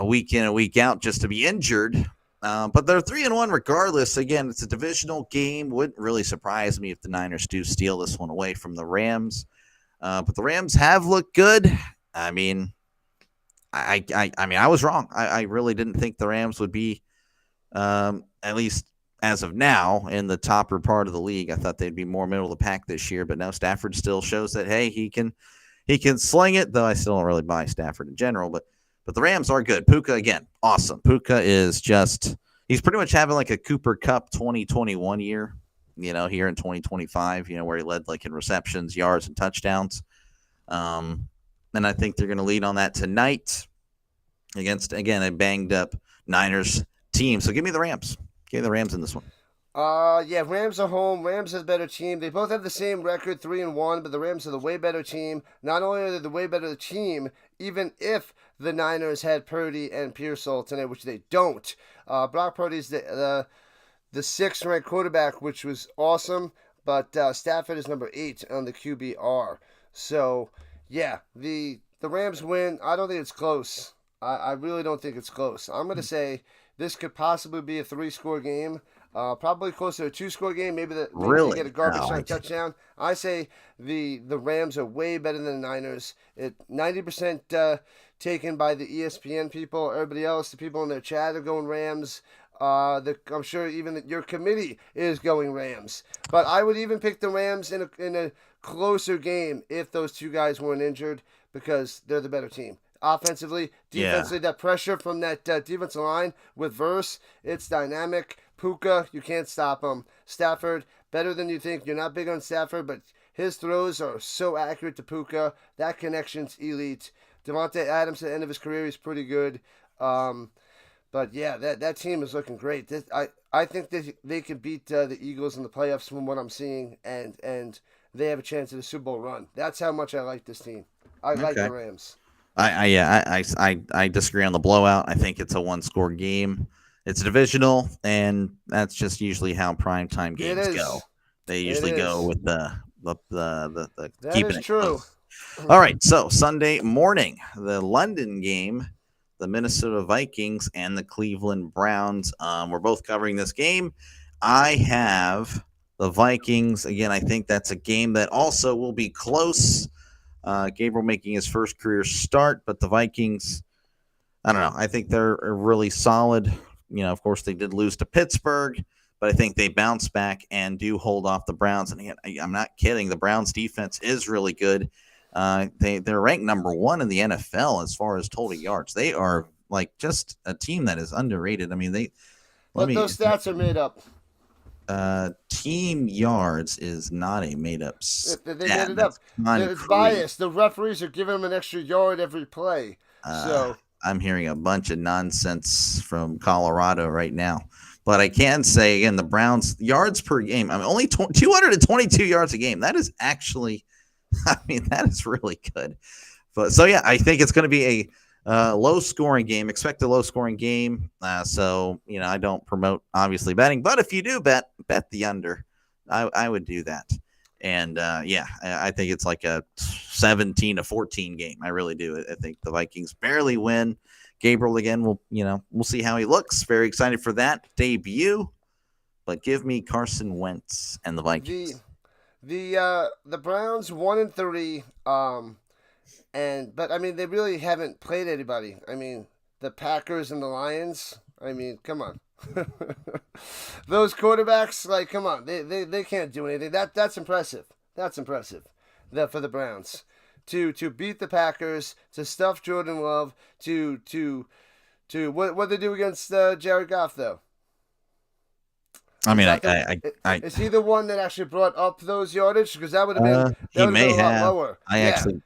week in and week out just to be injured. But they're 3-1 regardless. Again, it's a divisional game. Wouldn't really surprise me if the Niners do steal this one away from the Rams. But the Rams have looked good. I mean, I was wrong. I really didn't think the Rams would be, at least as of now, in the topper part of the league. I thought they'd be more middle of the pack this year, but now Stafford still shows that, hey, he can sling it, though I still don't really buy Stafford in general, but the Rams are good. Puka, again, awesome. Puka is he's pretty much having like a Cooper Cup 2021 year, here in 2025, where he led like in receptions, yards, and touchdowns. And I think they're going to lead on that tonight against, again, a banged up Niners team. So give me the Rams. Give me the Rams in this one. Rams are home. Rams is a better team. They both have the same record, 3-1, but the Rams are the way better team. Not only are they the way better team, even if the Niners had Purdy and Pearsall tonight, which they don't. Brock Purdy's the 6th-ranked quarterback, which was awesome, but Stafford is number 8 on the QBR. So, yeah, the Rams win. I don't think it's close. I really don't think it's close. I'm going to say this could possibly be a 3-score game. Probably closer to a 2-score game. Maybe they get a garbage time touchdown. I say the Rams are way better than the Niners. 90% taken by the ESPN people. Everybody else, the people in their chat are going Rams. I'm sure even your committee is going Rams. But I would even pick the Rams in a closer game if those two guys weren't injured, because they're the better team. Offensively, defensively, that pressure from that defensive line with Verse, it's dynamic. Puka, you can't stop him. Stafford, better than you think. You're not big on Stafford, but his throws are so accurate to Puka. That connection's elite. Devontae Adams at the end of his career is pretty good. But yeah, that team is looking great. I think that they could beat the Eagles in the playoffs from what I'm seeing, and they have a chance at a Super Bowl run. That's how much I like this team. I like the Rams. I disagree on the blowout. I think it's a 1-score game. It's divisional, and that's just usually how primetime games go. They usually go with the keeping it true. Close. All right, so Sunday morning, the London game, the Minnesota Vikings and the Cleveland Browns. We're both covering this game. I have the Vikings. Again, I think that's a game that also will be close. Gabriel making his first career start, but the Vikings, I don't know. I think they're really solid. Of course, they did lose to Pittsburgh, but I think they bounce back and do hold off the Browns. And again, I'm not kidding. The Browns defense is really good. They're ranked number 1 in the NFL as far as total yards. They are like just a team that is underrated. I mean, those stats are made up. Team yards is not a made-up stat. They made it up. It's biased. The referees are giving them an extra yard every play. So I'm hearing a bunch of nonsense from Colorado right now. But I can say, again, the Browns yards per game, only 222 yards a game. That is actually, that is really good. But so, yeah, I think it's going to be a low-scoring game. Expect a low-scoring game. I don't promote, obviously, betting. But if you do bet the under. I would do that. And, I think it's like a 17-14 game. I really do. I think the Vikings barely win. Gabriel, again, we'll see how he looks. Very excited for that debut. But give me Carson Wentz and the Vikings. The Browns 1-3. But they really haven't played anybody. The Packers and the Lions. Come on. Those quarterbacks, come on. They can't do anything. That's impressive. That's impressive. For the Browns. To beat the Packers, to stuff Jordan Love, to what they do against Jared Goff though. Is he the one that actually brought up those yardage? Because that would have been a lot lower. I actually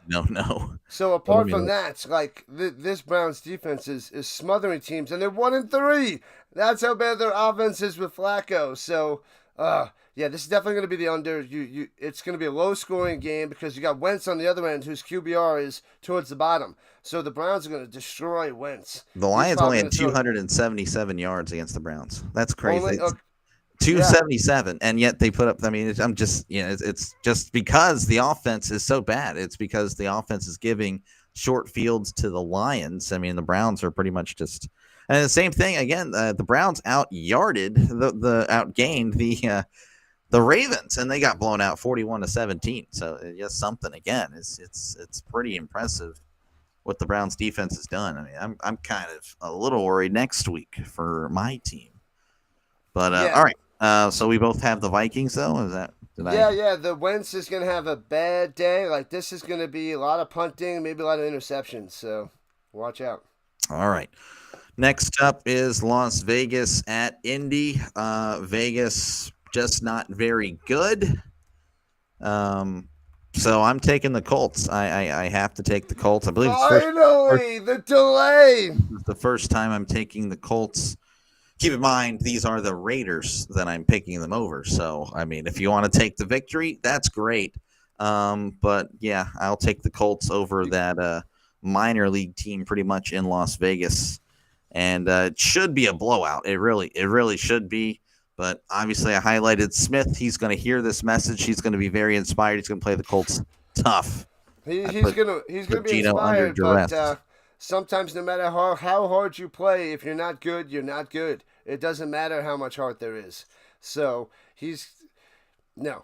don't know. So apart from that, this Browns defense is smothering teams, and they're 1-3. That's how bad their offense is with Flacco. So Yeah, this is definitely going to be the under. It's going to be a low-scoring game because you got Wentz on the other end, whose QBR is towards the bottom. So the Browns are going to destroy Wentz. The Lions only had 277 yards against the Browns. That's crazy. 277, and yet they put up. I mean, I'm just, it's just because the offense is so bad. It's because the offense is giving short fields to the Lions. I mean, the Browns are pretty much just, and the same thing again. The Browns outgained the Ravens, and they got blown out 41-17. So just something again. It's pretty impressive what the Browns defense has done. I mean, I'm kind of a little worried next week for my team. But all right. So we both have the Vikings, though. Is that? Yeah. The Wentz is going to have a bad day. Like, this is going to be a lot of punting, maybe a lot of interceptions. So watch out. All right. Next up is Las Vegas at Indy. Vegas just not very good. So I'm taking the Colts. I have to take the Colts. I believe it's the delay. This is the first time I'm taking the Colts. Keep in mind, these are the Raiders that I'm picking them over. So, I mean, if you want to take the victory, that's great. But, yeah, I'll take the Colts over that minor league team pretty much in Las Vegas. And it should be a blowout. It really should be. But, obviously, I highlighted Smith. He's going to hear this message. He's going to be very inspired. He's going to play the Colts tough. He's going to be inspired, but sometimes no matter how hard you play, if you're not good, you're not good. It doesn't matter how much heart there is. So no.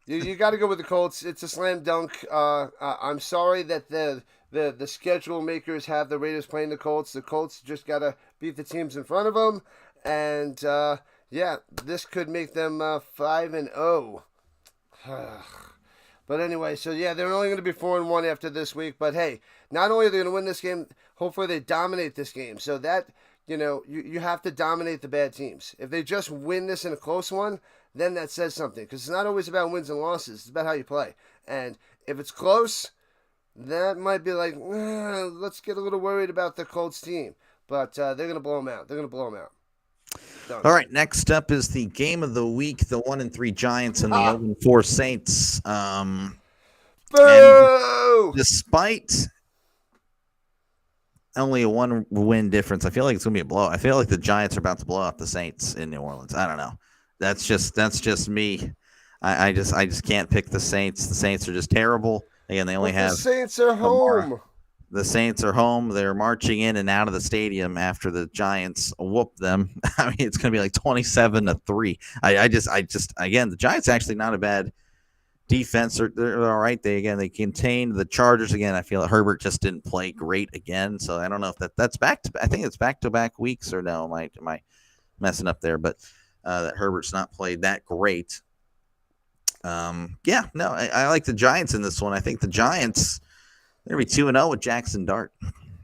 You got to go with the Colts. It's a slam dunk. I'm sorry that the schedule makers have the Raiders playing the Colts. The Colts just got to beat the teams in front of them. And, this could make them 5-0. But anyway, so yeah, they're only going to be 4-1 after this week. But hey, not only are they going to win this game, hopefully they dominate this game. So that, you have to dominate the bad teams. If they just win this in a close one, then that says something. Because it's not always about wins and losses. It's about how you play. And if it's close, that might be like, let's get a little worried about the Colts team. But they're going to blow them out. Done. All right, next up is the game of the week, the 1-3 Giants and the 0-4 Saints. Boo! Despite only a 1-win difference, I feel like it's going to be a blow. I feel like the Giants are about to blow out the Saints in New Orleans. I don't know. That's just me. I just can't pick the Saints. The Saints are just terrible. Again, they only have the Saints are home. The Saints are home. They're marching in and out of the stadium after the Giants whoop them. I mean, it's going to be like 27-3. I just again, the Giants actually not a bad defense. They're all right. They contained the Chargers again. I feel like Herbert just didn't play great again. So I don't know if that's back to. I think it's back-to-back weeks or no. Am I messing up there? But that Herbert's not played that great. I like the Giants in this one. I think the Giants. They're going to be 2-0 with Jackson Dart.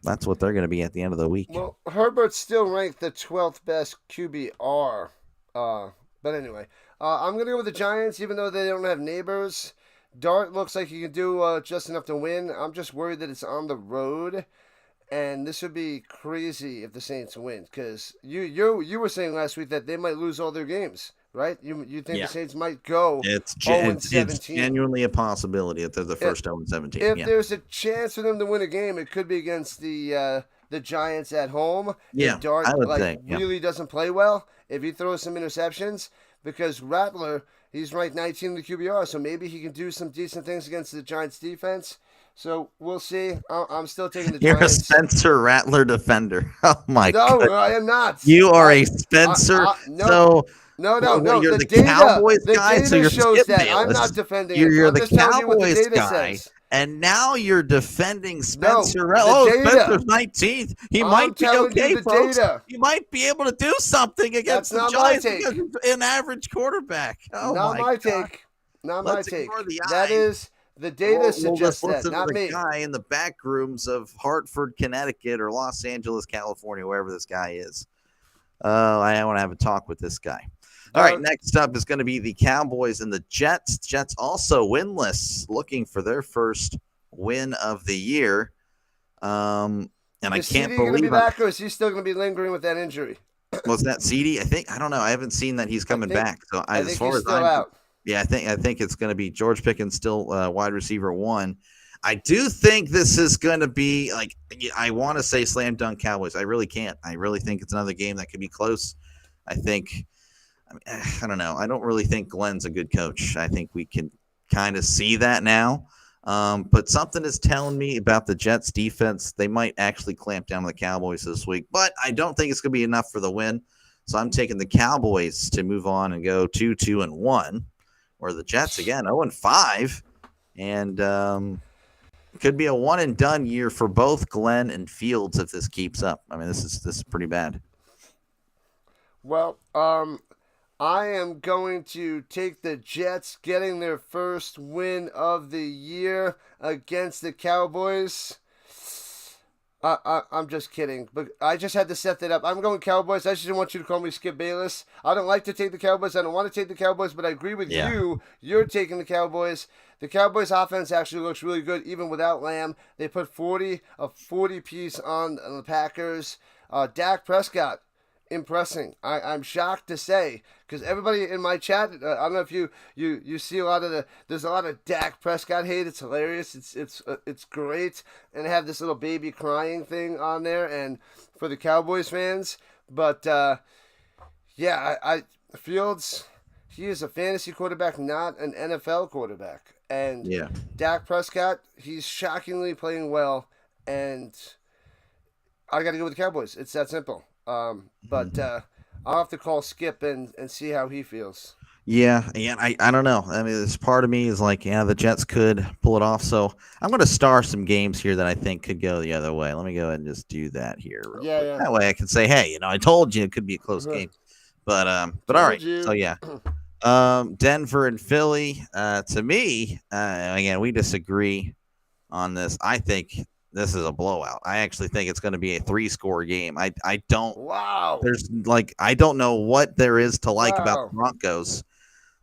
That's what they're going to be at the end of the week. Well, Herbert's still ranked the 12th best QBR. But anyway, I'm going to go with the Giants, even though they don't have neighbors. Dart looks like he can do just enough to win. I'm just worried that it's on the road. And this would be crazy if the Saints win. Because you were saying last week that they might lose all their games. Right? You think the Saints might go 0-17? It's genuinely a possibility if they're the first 0-17. If there's a chance for them to win a game, it could be against the Giants at home. Yeah, if Dart really doesn't play well, if he throws some interceptions, because Rattler, he's ranked 19 in the QBR, so maybe he can do some decent things against the Giants defense. So we'll see. I'm still taking the Giants. You're a Spencer Rattler defender. Oh my God! No, I am not. You are a Spencer. No. No. You're the Cowboys data, guy, the data so you're shows that. Bayless. I'm not defending You're I'm the just telling you what Cowboys the data guy, says. and now you're defending Spencer. Spencer's 19th. He might be okay, folks. He might be able to do something against the Giants because he's an average quarterback. Oh not my take. Not my take. That is the data suggests that, not me. Guy in the back rooms of Hartford, Connecticut, or Los Angeles, California, wherever this guy is. I want to have a talk with this guy. All right, next up is going to be the Cowboys and the Jets. Jets also winless, looking for their first win of the year. And I can't believe going to be back, or is he still going to be lingering with that injury? Was that CD? I don't know. I haven't seen that he's coming back. So I as think far he's as still out. yeah, I think it's going to be George Pickens still wide receiver 1. I do think this is going to be like, I want to say slam dunk Cowboys. I really can't. I really think it's another game that could be close. I think, I don't know. I don't really think Glenn's a good coach. I think we can kind of see that now. But something is telling me about the Jets defense. They might actually clamp down on the Cowboys this week, but I don't think it's going to be enough for the win. So I'm taking the Cowboys to move on and go 2-2-1, or the Jets again 0-5, and could be a one and done year for both Glenn and Fields if this keeps up. I mean, this is pretty bad. Well, I am going to take the Jets getting their first win of the year against the Cowboys. I'm just kidding, but I just had to set that up. I'm going Cowboys. I just didn't want you to call me Skip Bayless. I don't like to take the Cowboys. I don't want to take the Cowboys, but I agree with you. You're taking the Cowboys. The Cowboys offense actually looks really good, even without Lamb. They put a 40 piece on the Packers. Dak Prescott, impressing. I'm shocked to say, because everybody in my chat, I don't know if you see a lot of there's a lot of Dak Prescott hate. It's hilarious. It's great, and they have this little baby crying thing on there, and for the Cowboys fans. But yeah, I Fields, he is a fantasy quarterback, not an NFL quarterback, and Dak Prescott, he's shockingly playing well, and I got to go with the Cowboys. It's that simple. But I'll have to call Skip and see how he feels. Yeah, I don't know. I mean, this part of me is like, yeah, the Jets could pull it off. So I'm going to star some games here that I think could go the other way. Let me go ahead and just do that here real quick. Yeah. That way I can say, hey, I told you it could be a close game. But all right. You. So yeah. Denver and Philly. To me, again, we disagree on this. I think this is a blowout. I actually think it's going to be a 3-score game. I don't. Wow. I don't know what there is to like about the Broncos.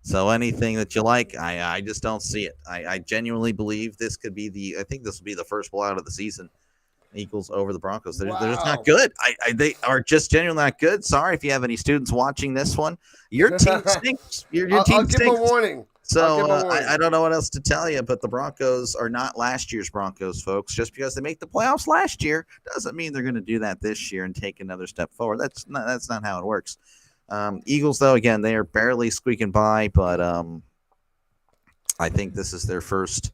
So anything that you like, I just don't see it. I genuinely believe this could be I think this will be the first blowout of the season. Eagles over the Broncos. They're just not good. They are just genuinely not good. Sorry if you have any students watching this one. Your team stinks. Your team I'll stinks. give them a warning. So I don't know what else to tell you, but the Broncos are not last year's Broncos, folks. Just because they make the playoffs last year doesn't mean they're going to do that this year and take another step forward. That's not how it works. Eagles, though, again, they are barely squeaking by, but I think this is their first,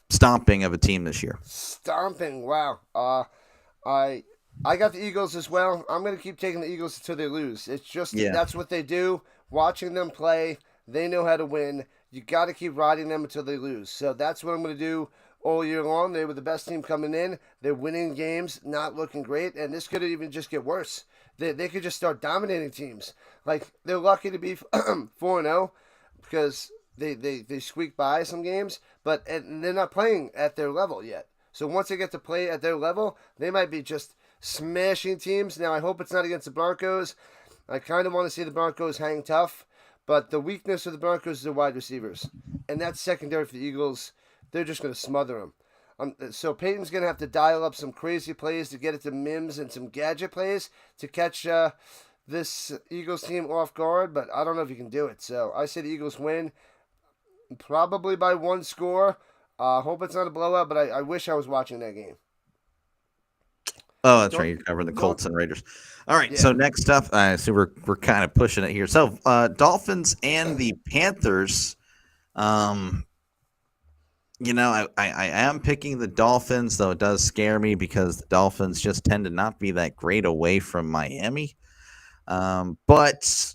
stomping of a team this year. Stomping, wow. I got the Eagles as well. I'm going to keep taking the Eagles until they lose. It's just that's what they do. Watching them play, they know how to win. You got to keep riding them until they lose. So that's what I'm going to do all year long. They were the best team coming in. They're winning games, not looking great, and this could even just get worse. They could just start dominating teams. Like, they're lucky to be 4-0 because they squeak by some games, but and they're not playing at their level yet. So once they get to play at their level, they might be just smashing teams. Now, I hope it's not against the Broncos. I kind of want to see the Broncos hang tough, but the weakness of the Broncos is their wide receivers, and that's secondary for the Eagles. They're just going to smother them. So Peyton's going to have to dial up some crazy plays to get it to Mims and some gadget plays to catch this Eagles team off guard, but I don't know if you can do it. So I say the Eagles win, probably by 1 score. Hope it's not a blowout, but I wish I was watching that game. Oh, that's right. You're covering the Colts and Raiders. All right. Yeah. So next up, so we're kind of pushing it here. So Dolphins and the Panthers. I am picking the Dolphins, though it does scare me because the Dolphins just tend to not be that great away from Miami. But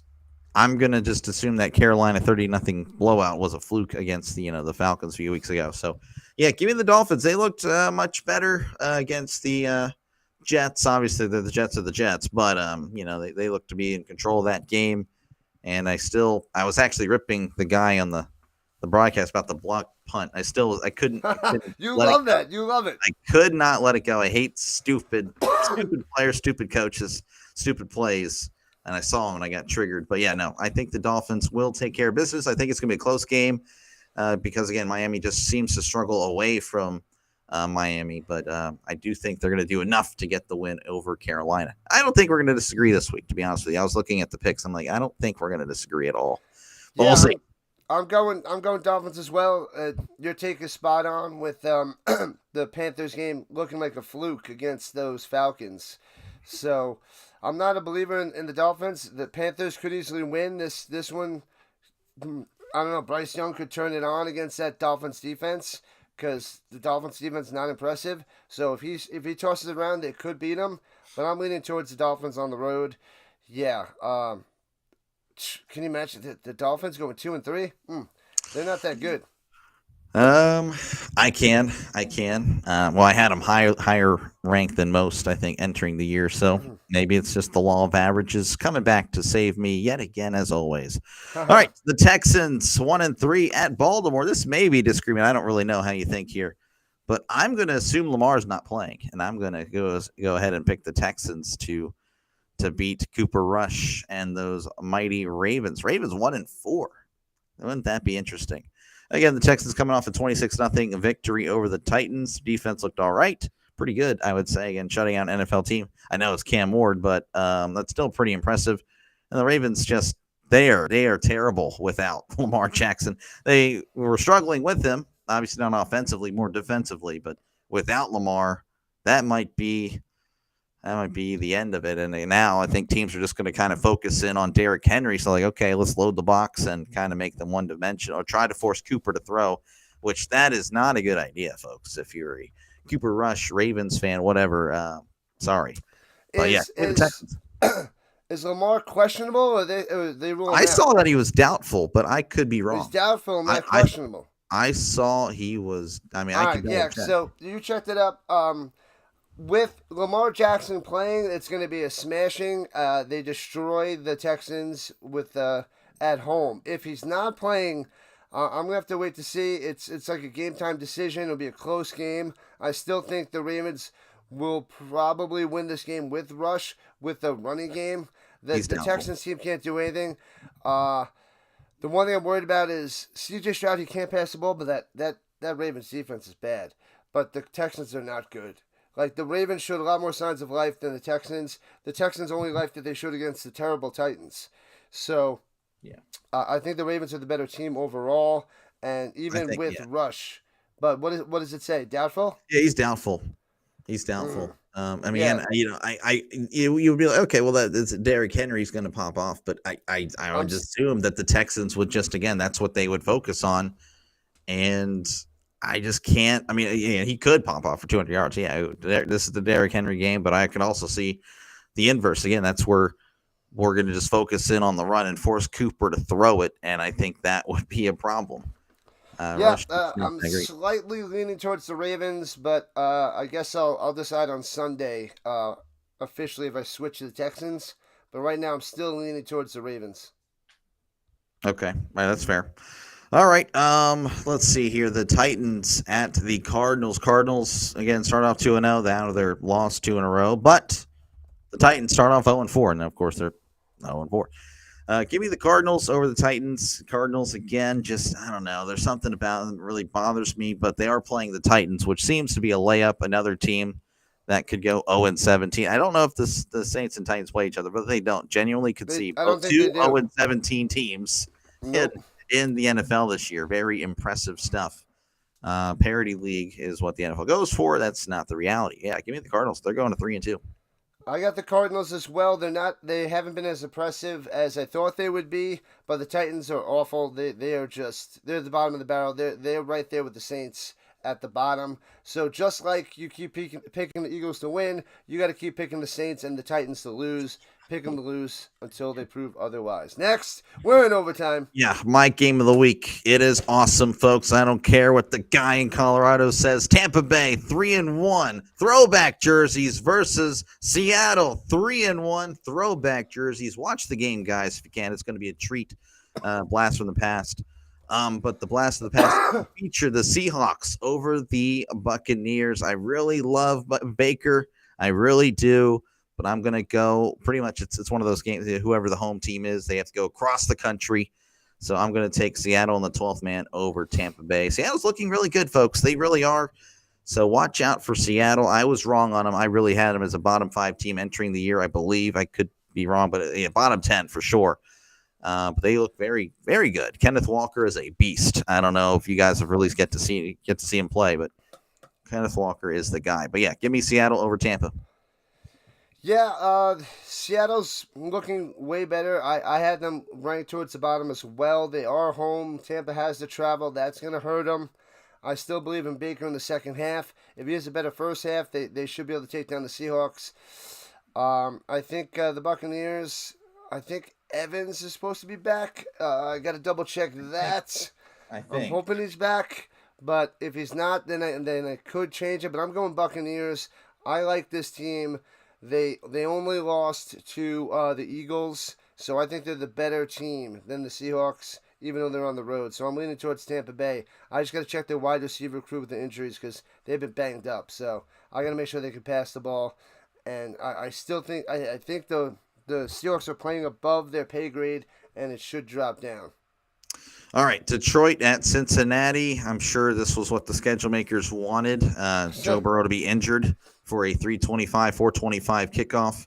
I'm going to just assume that Carolina 30-0 blowout was a fluke against the Falcons a few weeks ago. So, yeah, give me the Dolphins. They looked much better against the Jets. Obviously, they're the Jets of the Jets, but, they look to be in control of that game. And I was actually ripping the guy on the broadcast about the block punt. I couldn't. You love that. You love it. I could not let it go. I hate stupid players, stupid coaches, stupid plays. And I saw him and I got triggered. But yeah, no, I think the Dolphins will take care of business. I think it's going to be a close game because, again, Miami just seems to struggle away from Miami, but I do think they're going to do enough to get the win over Carolina. I don't think we're going to disagree this week, to be honest with you. I was looking at the picks. I'm like, I don't think we're going to disagree at all. But we'll see. I'm going Dolphins as well. Your take is spot on with the Panthers game looking like a fluke against those Falcons. So I'm not a believer in the Dolphins. The Panthers could easily win this one. I don't know. Bryce Young could turn it on against that Dolphins defense because the Dolphins defense is not impressive. So if he tosses it around, it could beat them. But I'm leaning towards the Dolphins on the road. Yeah. Can you imagine the Dolphins going 2-3? They're not that good. I can. Well, I had them higher ranked than most, I think, entering the year. So maybe it's just the law of averages coming back to save me yet again, as always. All right, the Texans 1-3 at Baltimore. This may be disagreement. I don't really know how you think here, but I'm going to assume Lamar's not playing, and I'm going to go ahead and pick the Texans to beat Cooper Rush and those mighty Ravens. Ravens 1-4. Wouldn't that be interesting? Again, the Texans coming off a 26-0 victory over the Titans. Defense looked all right. Pretty good, I would say. Again, shutting out an NFL team. I know it's Cam Ward, but that's still pretty impressive. And the Ravens they are terrible without Lamar Jackson. They were struggling with him, obviously not offensively, more defensively. But without Lamar, that might be the end of it. And now I think teams are just going to kind of focus in on Derrick Henry. So, like, okay, let's load the box and kind of make them one-dimensional or try to force Cooper to throw, which that is not a good idea, folks. If you're a Cooper Rush, Ravens fan, whatever, sorry. But, is Lamar questionable or they ruling him out? I saw that he was doubtful, but I could be wrong. He's doubtful and not questionable. I saw he was – I mean, I can check. So you checked it up. With Lamar Jackson playing, it's going to be a smashing. They destroy the Texans with at home. If he's not playing, I'm going to have to wait to see. It's like a game-time decision. It'll be a close game. I still think the Ravens will probably win this game with Rush, with the running game. The Texans team can't do anything. The one thing I'm worried about is C.J. Stroud. He can't pass the ball, but that Ravens defense is bad. But the Texans are not good. Like, the Ravens showed a lot more signs of life than the Texans. The Texans' only life that they showed against the terrible Titans. So, I think the Ravens are the better team overall, and even Rush. But what does it say? Doubtful? Yeah, he's doubtful. I mean, you would be like, okay, well, that's Derrick Henry's going to pop off, but I would just assume that the Texans would just, again, that's what they would focus on, and I just can't. I mean, he could pop off for 200 yards. Yeah, this is the Derrick Henry game, but I could also see the inverse. Again, that's where we're going to just focus in on the run and force Cooper to throw it, and I think that would be a problem. I'm slightly leaning towards the Ravens, but I guess I'll decide on Sunday officially if I switch to the Texans. But right now, I'm still leaning towards the Ravens. Okay, right, that's fair. All right, let's see here. The Titans at the Cardinals. Cardinals, again, start off 2-0. Now they're lost 2 in a row. But the Titans start off 0-4. And, of course, they're 0-4. Give me the Cardinals over the Titans. Cardinals, again, just, I don't know. There's something about them that really bothers me. But they are playing the Titans, which seems to be a layup. Another team that could go 0-17. I don't know if the Saints and Titans play each other, but they don't. Genuinely could see both 2 0-17 teams in the NFL this year. Very impressive stuff. Parity league is what the NFL goes for. That's not the reality. Yeah, give me the Cardinals. They're going to 3-2. I got the Cardinals as well. They haven't been as impressive as I thought they would be, but the Titans are awful. They're at the bottom of the barrel. They're right there with the Saints at the bottom. So just like you keep picking the Eagles to win, you got to keep picking the Saints and the Titans to lose. Pick them to lose until they prove otherwise. Next, we're in overtime. Yeah, my game of the week. It is awesome, folks. I don't care what the guy in Colorado says. Tampa Bay 3-1 throwback jerseys versus Seattle 3-1 throwback jerseys. Watch the game, guys, if you can. It's going to be a treat. Blast from the past. But the blast of the past feature the Seahawks over the Buccaneers. I really love Baker. I really do. But I'm going to go pretty much it's one of those games, whoever the home team is, they have to go across the country. So I'm going to take Seattle in the 12th man over Tampa Bay. Seattle's looking really good, folks. They really are. So watch out for Seattle. I was wrong on them. I really had them as a bottom 5 team entering the year, I believe. I could be wrong, but yeah, bottom 10 for sure. But they look very, very good. Kenneth Walker is a beast. I don't know if you guys have really get to see him play, but Kenneth Walker is the guy. But yeah, give me Seattle over Tampa. Yeah, Seattle's looking way better. I had them ranked towards the bottom as well. They are home. Tampa has to travel. That's going to hurt them. I still believe in Baker in the second half. If he has a better first half, they should be able to take down the Seahawks. I think the Buccaneers, I think Evans is supposed to be back. I got to double check that. I'm hoping he's back. But if he's not, then I could change it. But I'm going Buccaneers. I like this team. They only lost to the Eagles, so I think they're the better team than the Seahawks, even though they're on the road. So I'm leaning towards Tampa Bay. I just got to check their wide receiver crew with the injuries because they've been banged up. So I got to make sure they can pass the ball. And I still think I think the Seahawks are playing above their pay grade, and it should drop down. All right, Detroit at Cincinnati. I'm sure this was what the schedule makers wanted. Joe Burrow to be injured for a 425 kickoff.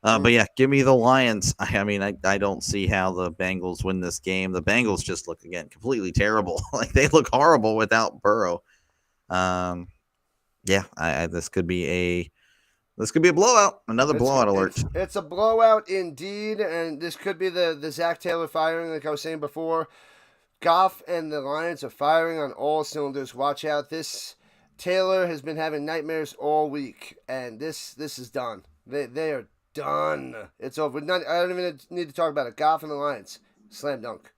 But yeah, give me the Lions. I mean, I don't see how the Bengals win this game. The Bengals just look, again, completely terrible. Like, they look horrible without Burrow. Yeah, this could be a blowout. Another blowout alert. It's a blowout indeed, and this could be the Zach Taylor firing, like I was saying before. Goff and the Lions are firing on all cylinders. Watch out. This Taylor has been having nightmares all week, and this is done. They are done. It's over. I don't even need to talk about it. Goff and the Lions. Slam dunk.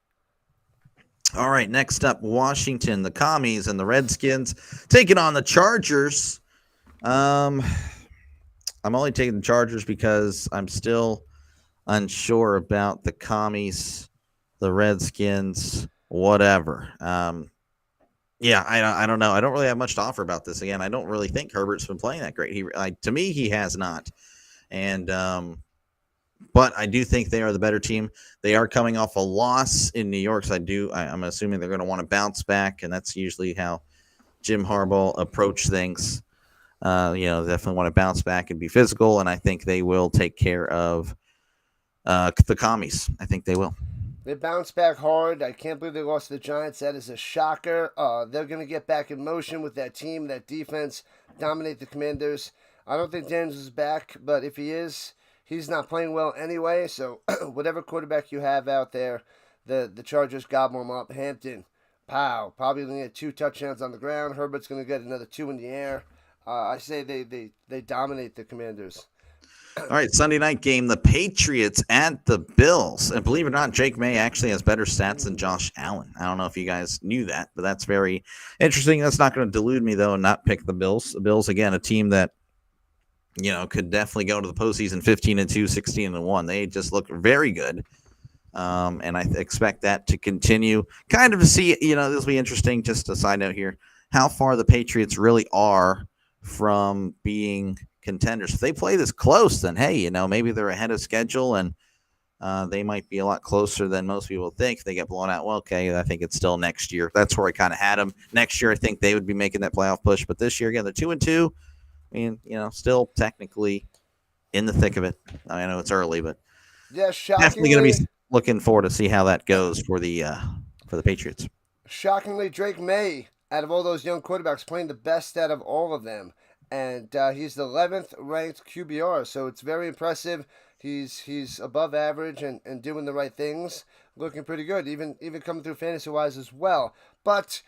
All right, next up, Washington, the Commies and the Redskins taking on the Chargers. I'm only taking the Chargers because I'm still unsure about the Commies, the Redskins, whatever. Yeah, I don't know. I don't really have much to offer about this. Again, I don't really think Herbert's been playing that great. To me, he has not. And but I do think they are the better team. They are coming off a loss in New York, so I'm assuming they're going to want to bounce back, and that's usually how Jim Harbaugh approach things. Definitely want to bounce back and be physical, and I think they will take care of the Commies. I think they will. They bounced back hard. I can't believe they lost to the Giants. That is a shocker. They're going to get back in motion with that team, that defense, dominate the Commanders. I don't think Daniels is back, but if he is, he's not playing well anyway. So whatever quarterback you have out there, the Chargers gobble him up. Hampton, pow, probably going to get 2 touchdowns on the ground. Herbert's going to get another 2 in the air. I say they dominate the Commanders. All right, Sunday night game, the Patriots at the Bills. And believe it or not, Jake May actually has better stats than Josh Allen. I don't know if you guys knew that, but that's very interesting. That's not going to delude me, though, and not pick the Bills. The Bills, again, a team that, could definitely go to the postseason 15-2, 16-1. They just look very good. And I expect that to continue. Kind of to see, this will be interesting, just a side note here, how far the Patriots really are from being contenders. If they play this close, then hey, maybe they're ahead of schedule and they might be a lot closer than most people think. If they get blown out, well, okay, I think it's still next year. That's where I kind of had them. Next year, I think they would be making that playoff push. But this year, again, they're 2-2. I mean, still technically in the thick of it. I know it's early, but yeah, definitely going to be looking forward to see how that goes for the Patriots. Shockingly, Drake May, out of all those young quarterbacks, playing the best out of all of them. And he's the 11th ranked QBR, so it's very impressive. He's above average and doing the right things, looking pretty good, even coming through fantasy-wise as well. But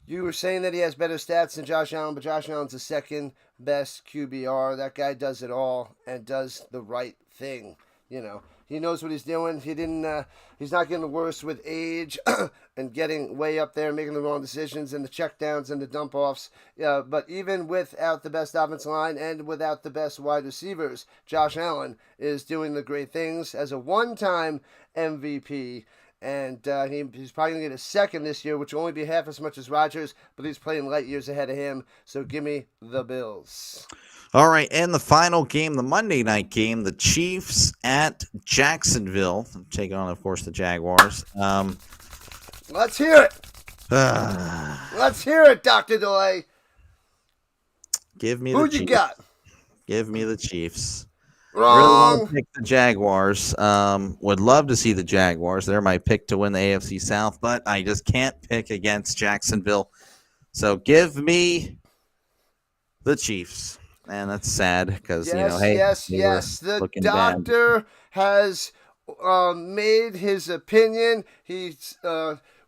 you were saying that he has better stats than Josh Allen, but Josh Allen's the second best QBR. That guy does it all and does the right thing. He knows what he's doing. He's not getting worse with age and getting way up there, making the wrong decisions and the checkdowns and the dump offs. But even without the best offensive line and without the best wide receivers, Josh Allen is doing the great things as a one-time MVP. And he's probably going to get a second this year, which will only be half as much as Rodgers, but he's playing light years ahead of him. So give me the Bills. All right, and the final game, the Monday night game, the Chiefs at Jacksonville, taking on, of course, the Jaguars. Let's hear it. Let's hear it, Dr. DeLay. Give me Who the you Chiefs. got? Give me the Chiefs. Wrong. Really want to pick the Jaguars. Would love to see the Jaguars. They're my pick to win the AFC South, but I just can't pick against Jacksonville. So give me the Chiefs. And that's sad because, yes. The doctor has made his opinion. He's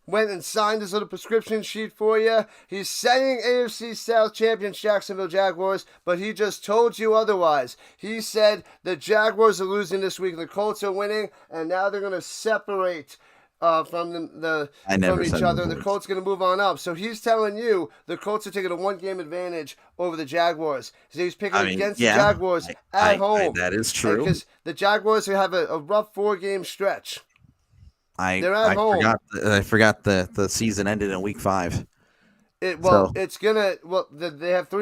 went and signed his little prescription sheet for you. He's saying AFC South champions Jacksonville Jaguars, but he just told you otherwise. He said the Jaguars are losing this week, the Colts are winning, and now they're going to separate from each other. The Colts going to move on up. So he's telling you the Colts are taking a 1-game advantage over the Jaguars. So he's picking against the Jaguars at home. That is true. Because the Jaguars have a rough 4-game stretch. They're at home. I forgot the season ended in week 5. They have 3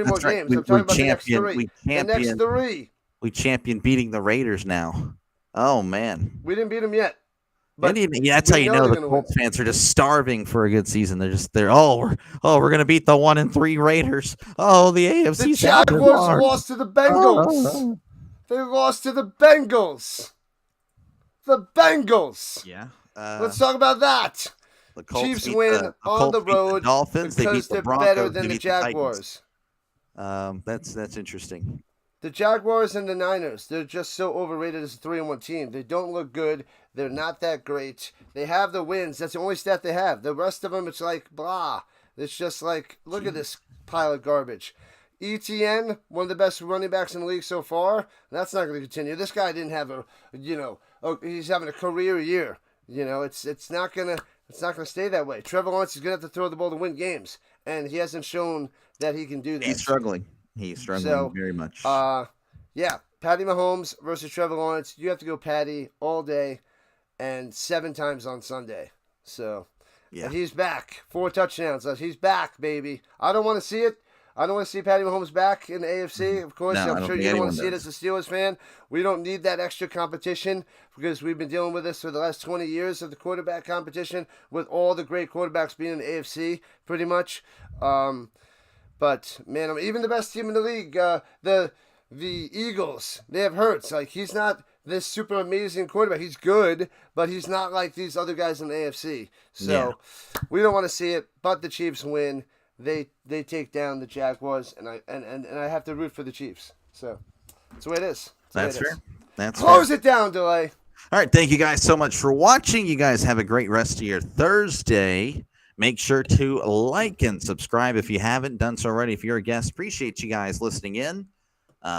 more games. I'm talking about the next 3. The next 3. We champion beating the Raiders now. Oh man, we didn't beat them yet. That's how you know the Colts fans are just starving for a good season. We're gonna beat the 1-3 Raiders. Oh, the AFC. The Jaguars lost to the Bengals. They lost to the Bengals. The Bengals. Yeah. Let's talk about that. The Colts Chiefs win on the road Dolphins. because they're better than the Jaguars. That's interesting. The Jaguars and the Niners, they're just so overrated as a 3-1 team. They don't look good. They're not that great. They have the wins. That's the only stat they have. The rest of them, it's like, blah. It's just like, look at this pile of garbage. ETN, one of the best running backs in the league so far. That's not going to continue. This guy didn't have he's having a career year. It's not going to stay that way. Trevor Lawrence is going to have to throw the ball to win games, and he hasn't shown that he can do that. He's struggling very much. Patty Mahomes versus Trevor Lawrence. You have to go Patty all day and 7 times on Sunday. So, and he's back. 4 touchdowns. He's back, baby. I don't want to see it. I don't want to see Patty Mahomes back in the AFC. Of course, I'm sure you don't want to see it as a Steelers fan. We don't need that extra competition because we've been dealing with this for the last 20 years of the quarterback competition with all the great quarterbacks being in the AFC, pretty much. But, man, even the best team in the league, the Eagles, they have Hurts. Like, he's not this super amazing quarterback. He's good, but he's not like these other guys in the AFC. So, we don't want to see it, but the Chiefs win. They take down the Jaguars, and I have to root for the Chiefs. So, that's the way it is. That's fair. Close it down, Delay. All right, thank you guys so much for watching. You guys have a great rest of your Thursday. Make sure to like and subscribe if you haven't done so already. If you're a guest, appreciate you guys listening in.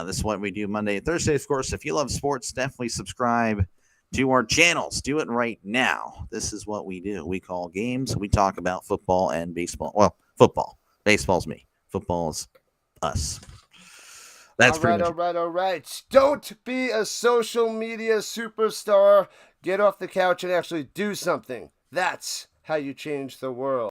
This is what we do Monday and Thursday. Of course, if you love sports, definitely subscribe to our channels. Do it right now. This is what we do. We call games. We talk about football and baseball. Well, football. Baseball's me. Football is us. That's all right. Don't be a social media superstar. Get off the couch and actually do something. That's how you change the world.